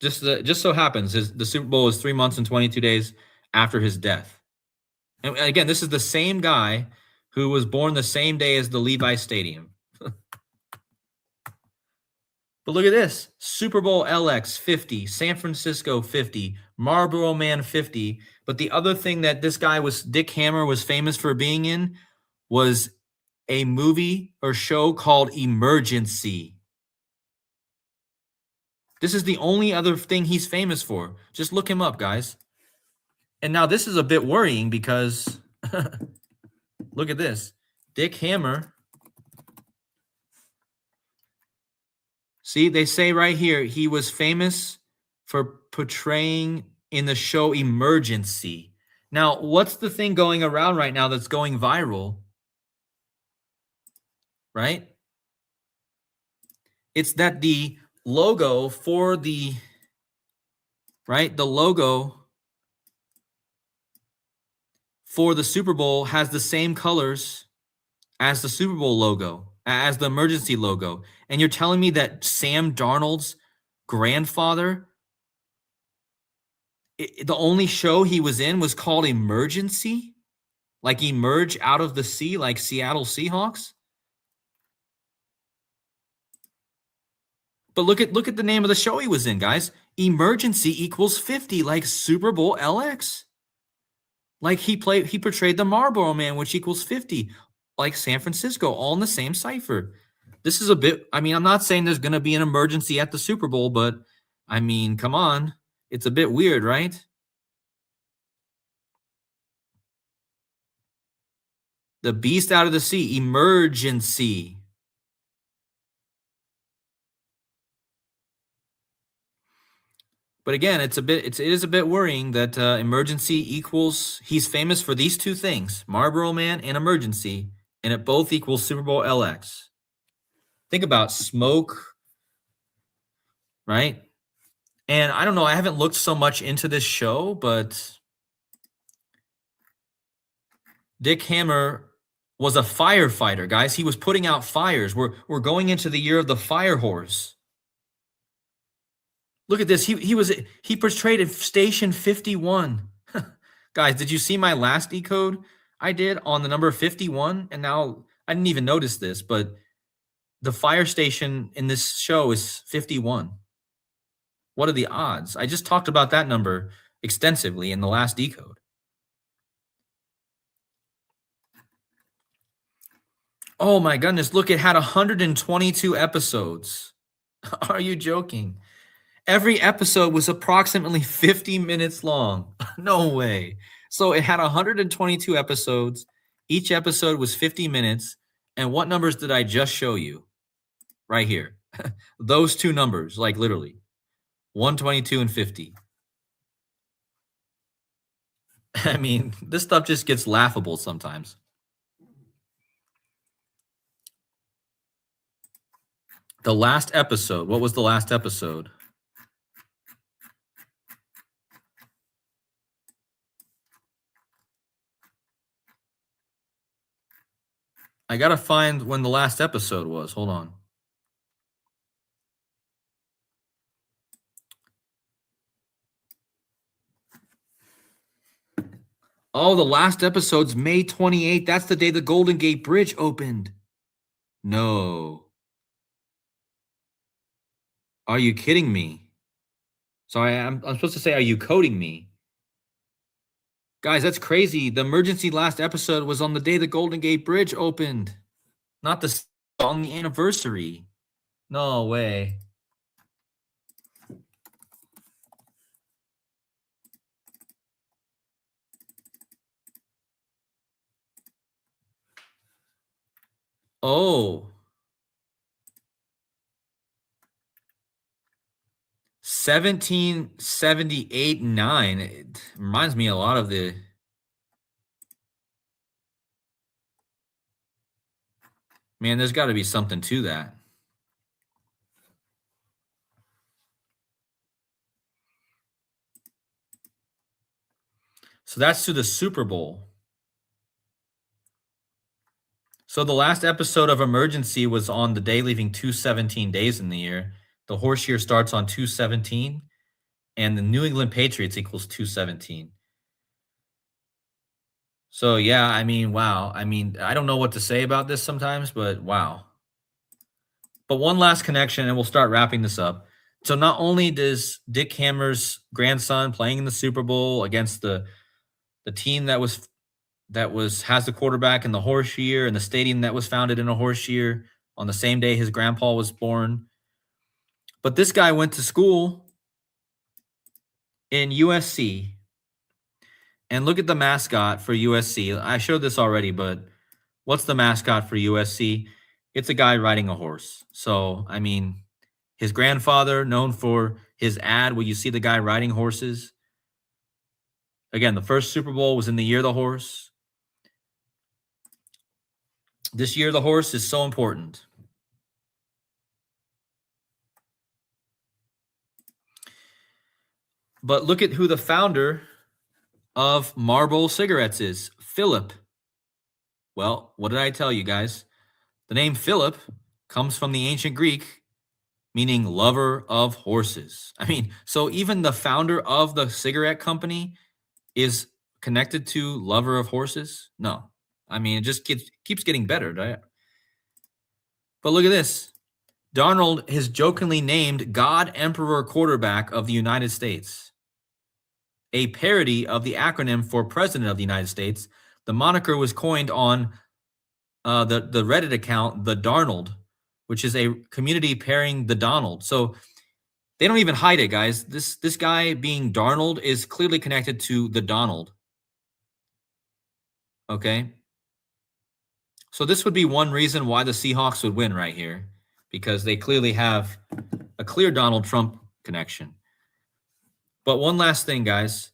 Just so happens, the Super Bowl is 3 months and 22 days after his death. And again, this is the same guy who was born the same day as the Levi Stadium. But look at this. Super Bowl LX 50, San Francisco 50, Marlboro Man 50. But the other thing that Dick Hammer was famous for being in was a movie or show called Emergency. This is the only other thing he's famous for. Just look him up, guys. And now this is a bit worrying because look at this. Dick Hammer. See, they say right here, he was famous for portraying in the show Emergency. Now, what's the thing going around right now that's going viral? Right? It's that the logo for the logo for the Super Bowl has the same colors as the Super Bowl logo, as the emergency logo. And you're telling me that Sam Darnold's grandfather, the only show he was in was called Emergency? Like emerge out of the sea, like Seattle Seahawks? But look at the name of the show he was in, guys. Emergency equals 50, like Super Bowl LX. Like he portrayed the Marlboro Man, which equals 50, like San Francisco, all in the same cipher. This is a bit, I mean, I'm not saying there's going to be an emergency at the Super Bowl, but I mean, come on. It's a bit weird, right? The beast out of the sea, Emergency. But again, it is a bit worrying that Emergency equals, he's famous for these two things, Marlboro Man and Emergency, and it both equals Super Bowl LX. Think about smoke, right? And I don't know, I haven't looked so much into this show, but Dick Hammer was a firefighter, guys. He was putting out fires. We're going into the year of the fire horse. Look at this. He portrayed Station 51. Guys, did you see my last decode I did on the number 51? And now I didn't even notice this, but the fire station in this show is 51. What are the odds? I just talked about that number extensively in the last decode. Oh my goodness, look, it had 122 episodes. Are you joking? Every episode was approximately 50 minutes long. No way. So it had 122 episodes. Each episode was 50 minutes. And what numbers did I just show you? Right here. Those two numbers, like literally 122 and 50. I mean, this stuff just gets laughable sometimes. The last episode. What was the last episode? I got to find when the last episode was. Hold on. Oh, the last episode's May 28th. That's the day the Golden Gate Bridge opened. No. Are you kidding me? Sorry, I'm supposed to say, are you coding me? Guys, that's crazy. The emergency last episode was on the day the Golden Gate Bridge opened. Not on the anniversary. No way. Oh. 1778-9. It reminds me a lot of the... Man, there's got to be something to that. So that's to the Super Bowl. So the last episode of Emergency was on the day leaving 217 days in the year. The horse year starts on 217, and the New England Patriots equals 217. So yeah, I mean, wow. I mean, I don't know what to say about this sometimes, but wow. But one last connection, and we'll start wrapping this up. So not only does Dick Hammer's grandson playing in the Super Bowl against the team that has the quarterback in the horse year and the stadium that was founded in a horse year on the same day his grandpa was born. But this guy went to school in USC. And look at the mascot for USC. I showed this already, but what's the mascot for USC? It's a guy riding a horse. So, I mean, his grandfather, known for his ad where you see the guy riding horses. Again, the first Super Bowl was in the year of the horse. This year, the horse is so important. But look at who the founder of Marlboro cigarettes is. Philip. Well, what did I tell you guys? The name Philip comes from the ancient Greek, meaning lover of horses. I mean, so even the founder of the cigarette company is connected to lover of horses? No. I mean, it just keeps getting better, right? But look at this. Darnold is jokingly named God Emperor Quarterback of the United States, a parody of the acronym for President of the United States. The moniker was coined on the Reddit account, The Darnold, which is a community pairing the Donald. So they don't even hide it, guys. This guy being Darnold is clearly connected to the Donald. Okay. So this would be one reason why the Seahawks would win right here, because they clearly have a clear Donald Trump connection. But one last thing, guys.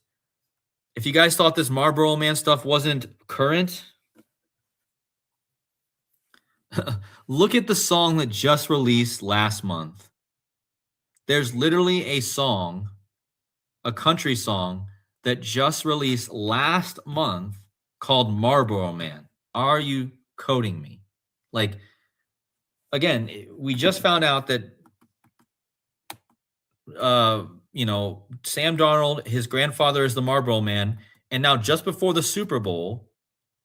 If you guys thought this Marlboro Man stuff wasn't current, look at the song that just released last month. There's literally a song, a country song, that just released last month called Marlboro Man. Are you coding me? Like, again, we just found out that, Sam Darnold, his grandfather is the Marlboro Man. And now just before the Super Bowl,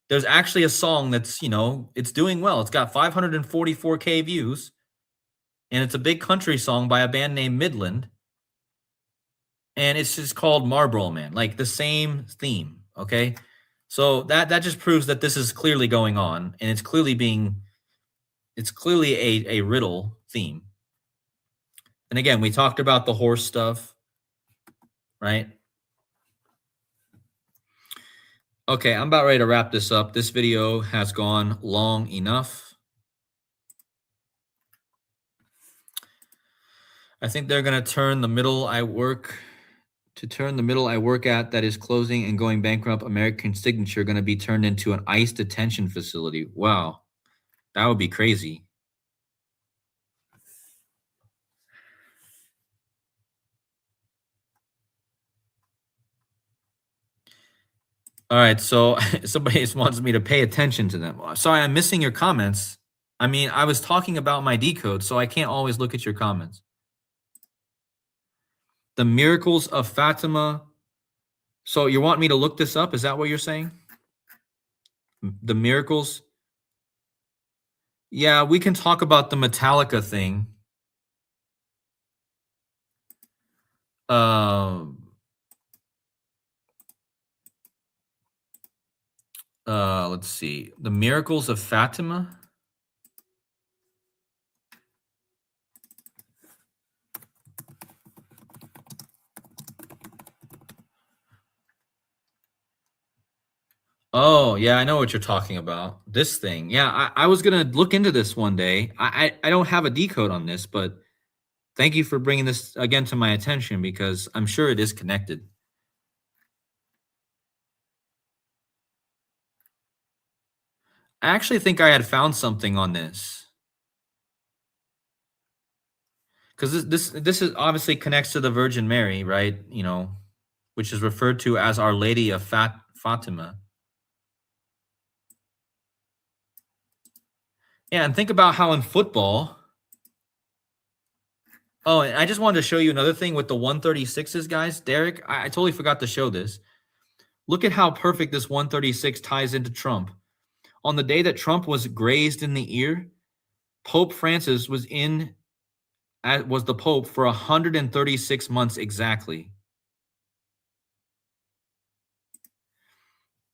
there's actually a song that's, it's doing well. It's got 544K views. And it's a big country song by a band named Midland. And it's just called Marlboro Man, like the same theme. Okay. So that just proves that this is clearly going on, and it's clearly a riddle theme. And again, we talked about the horse stuff, right? Okay, I'm about ready to wrap this up. This video has gone long enough. I think they're going to turn the middle I work at that is closing and going bankrupt. American Signature going to be turned into an ICE detention facility. Wow, that would be crazy. All right, so somebody just wants me to pay attention to them. Sorry, I'm missing your comments. I mean, I was talking about my decode, so I can't always look at your comments. The Miracles of Fatima. So you want me to look this up? Is that what you're saying? The Miracles? Yeah, we can talk about the Metallica thing. Let's see. The Miracles of Fatima. Oh, yeah, I know what you're talking about. This thing. Yeah, I was gonna look into this one day. I don't have a decode on this, but thank you for bringing this again to my attention because I'm sure it is connected. I actually think I had found something on this because this is obviously connects to the Virgin Mary, right? You know, which is referred to as Our Lady of Fatima. Yeah, and think about how in football. Oh, and I just wanted to show you another thing with the 136s, guys. Derek, I totally forgot to show this. Look at how perfect this 136 ties into Trump. On the day that Trump was grazed in the ear, Pope Francis was the Pope for 136 months exactly.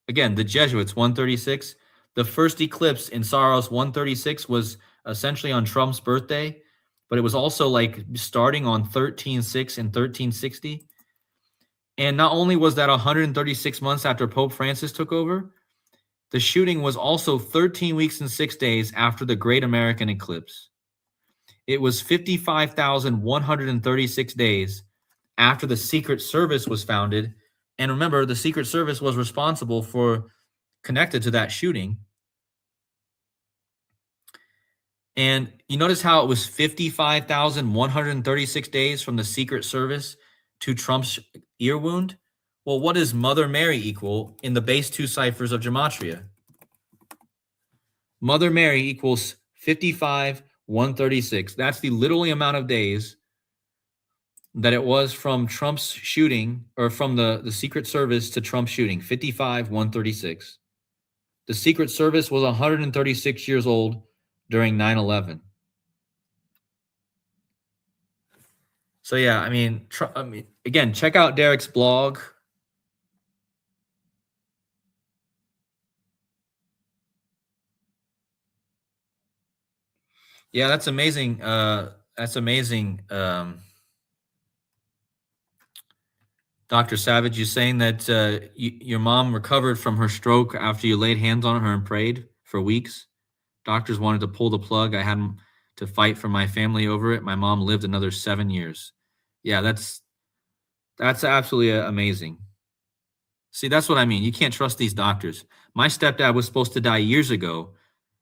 Again, the Jesuits 136. The first eclipse in Saros 136 was essentially on Trump's birthday, but it was also like starting on 13/6 and 1360. And not only was that 136 months after Pope Francis took over, the shooting was also 13 weeks and 6 days after the Great American Eclipse. It was 55,136 days after the Secret Service was founded. And remember, the Secret Service was responsible for connected to that shooting. And you notice how it was 55,136 days from the Secret Service to Trump's ear wound? Well, what does Mother Mary equal in the base 2 ciphers of Gematria? Mother Mary equals 55,136. That's the literally amount of days that it was from Trump's shooting, or from the Secret Service to Trump's shooting, 55,136. The Secret Service was 136 years old during 9/11. So yeah, I mean, again, check out Derek's blog. Yeah, that's amazing. That's amazing. Dr. Savage, you saying that your mom recovered from her stroke after you laid hands on her and prayed for weeks. Doctors wanted to pull the plug. I had to fight for my family over it. My mom lived another 7 years. Yeah, that's absolutely amazing. See, that's what I mean. You can't trust these doctors. My stepdad was supposed to die years ago,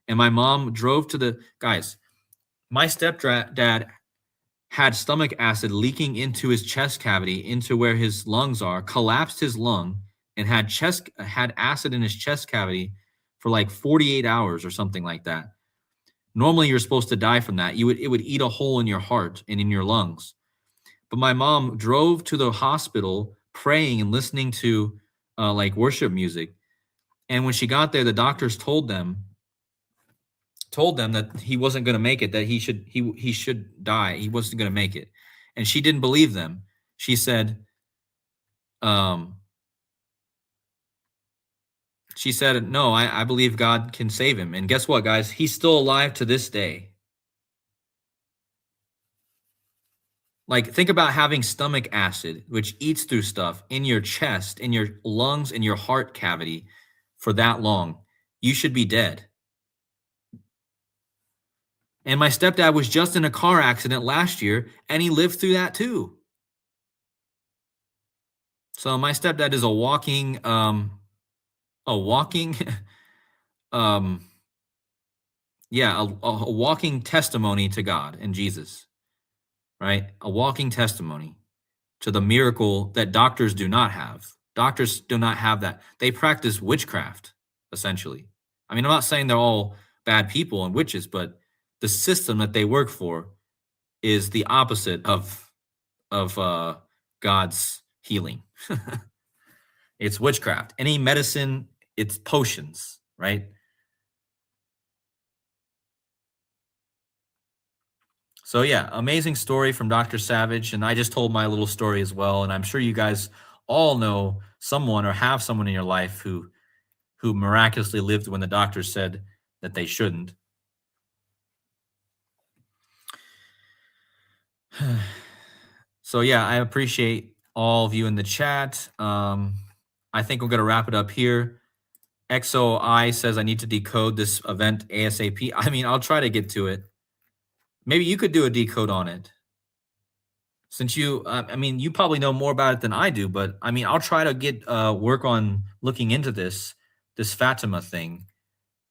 and my mom drove to the guys. My stepdad had stomach acid leaking into his chest cavity, into where his lungs are, collapsed his lung, and had acid in his chest cavity for like 48 hours or something like that. Normally, you're supposed to die from that. It would eat a hole in your heart and in your lungs. But my mom drove to the hospital praying and listening to like worship music. And when she got there, the doctors told them that he wasn't going to make it, that he should die. He wasn't going to make it. And she didn't believe them. She said, no, I believe God can save him. And guess what, guys? He's still alive to this day. Like, think about having stomach acid, which eats through stuff in your chest, in your lungs, in your heart cavity for that long. You should be dead. And my stepdad was just in a car accident last year, and he lived through that too. So my stepdad is a walking, um, yeah, a walking testimony to God and Jesus, right? A walking testimony to the miracle that doctors do not have. Doctors do not have that. They practice witchcraft, essentially. I mean, I'm not saying they're all bad people and witches, but the system that they work for is the opposite of God's healing. It's witchcraft. Any medicine, it's potions, right? So yeah, amazing story from Dr. Savage, and I just told my little story as well, and I'm sure you guys all know someone or have someone in your life who miraculously lived when the doctor said that they shouldn't. So yeah, I appreciate all of you in the chat. I think we're gonna wrap it up here. XOI says I need to decode this event ASAP. I mean, I'll try to get to it. Maybe you could do a decode on it. Since you, I mean, you probably know more about it than I do, but I mean, I'll try to get work on looking into this Fatima thing.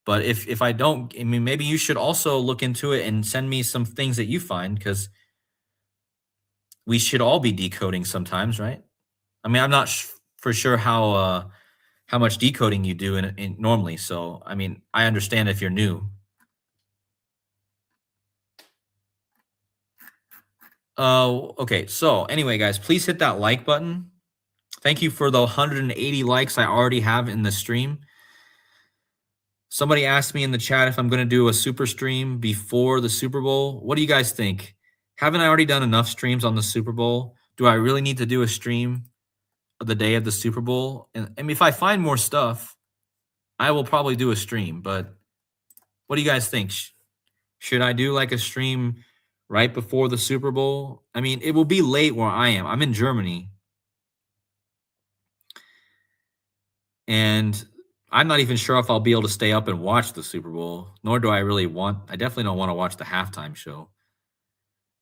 But if I don't, I mean, maybe you should also look into it and send me some things that you find, because we should all be decoding sometimes, right? I mean, I'm not for sure how much decoding you do in normally. So I mean, I understand if you're new. Okay. So anyway, guys, please hit that like button. Thank you for the 180 likes I already have in the stream. Somebody asked me in the chat if I'm going to do a super stream before the Super Bowl. What do you guys think? Haven't I already done enough streams on the Super Bowl? Do I really need to do a stream the day of the Super Bowl? And I mean, if I find more stuff, I will probably do a stream. But what do you guys think? Should I do like a stream right before the Super Bowl? I mean, it will be late where I am. I'm in Germany. And I'm not even sure if I'll be able to stay up and watch the Super Bowl, nor do I really I definitely don't want to watch the halftime show.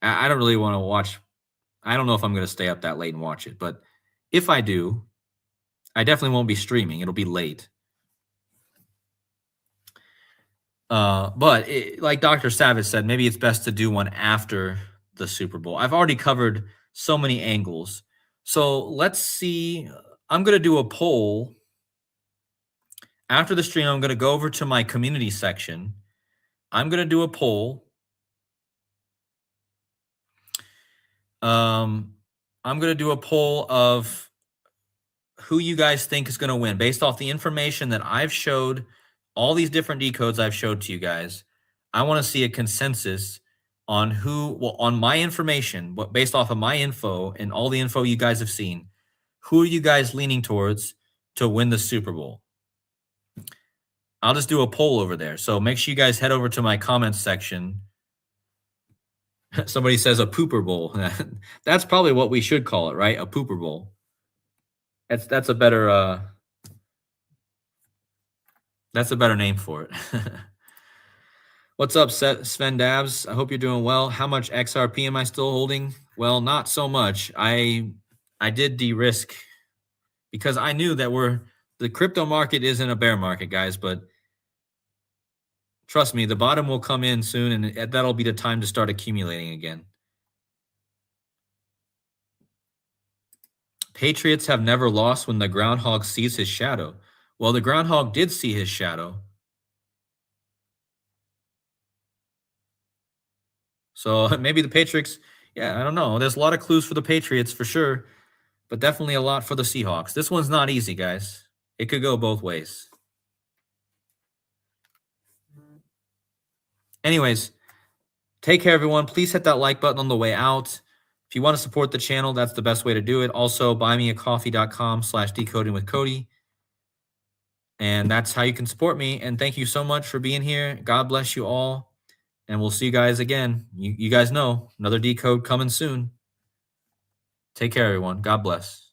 I don't really want to watch. I don't know if I'm going to stay up that late and watch it, but if I do, I definitely won't be streaming. It'll be late. But like Dr. Savage said, maybe it's best to do one after the Super Bowl. I've already covered so many angles. So let's see. I'm going to do a poll. After the stream, I'm going to go over to my community section. I'm going to do a poll. I'm going to do a poll of who you guys think is going to win based off the information that I've showed, all these different decodes I've showed to you guys. I want to see a consensus on on my information, but based off of my info and all the info you guys have seen, who are you guys leaning towards to win the Super Bowl? I'll just do a poll over there. So make sure you guys head over to my comments section. Somebody says a pooper bowl. That's probably what we should call it, right? A pooper bowl. That's a better name for it. What's up, Sven Dabs? I hope you're doing well. How much XRP am I still holding? Well, not so much. I did de-risk because I knew that the crypto market isn't a bear market, guys, but trust me, the bottom will come in soon, and that'll be the time to start accumulating again. Patriots have never lost when the groundhog sees his shadow. Well, the groundhog did see his shadow. So maybe the Patriots, yeah, I don't know. There's a lot of clues for the Patriots for sure, but definitely a lot for the Seahawks. This one's not easy, guys. It could go both ways. Anyways, take care, everyone. Please hit that like button on the way out. If you want to support the channel, that's the best way to do it. Also, buymeacoffee.com/decodingwithcody. And that's how you can support me. And thank you so much for being here. God bless you all. And we'll see you guys again. You guys know, another decode coming soon. Take care, everyone. God bless.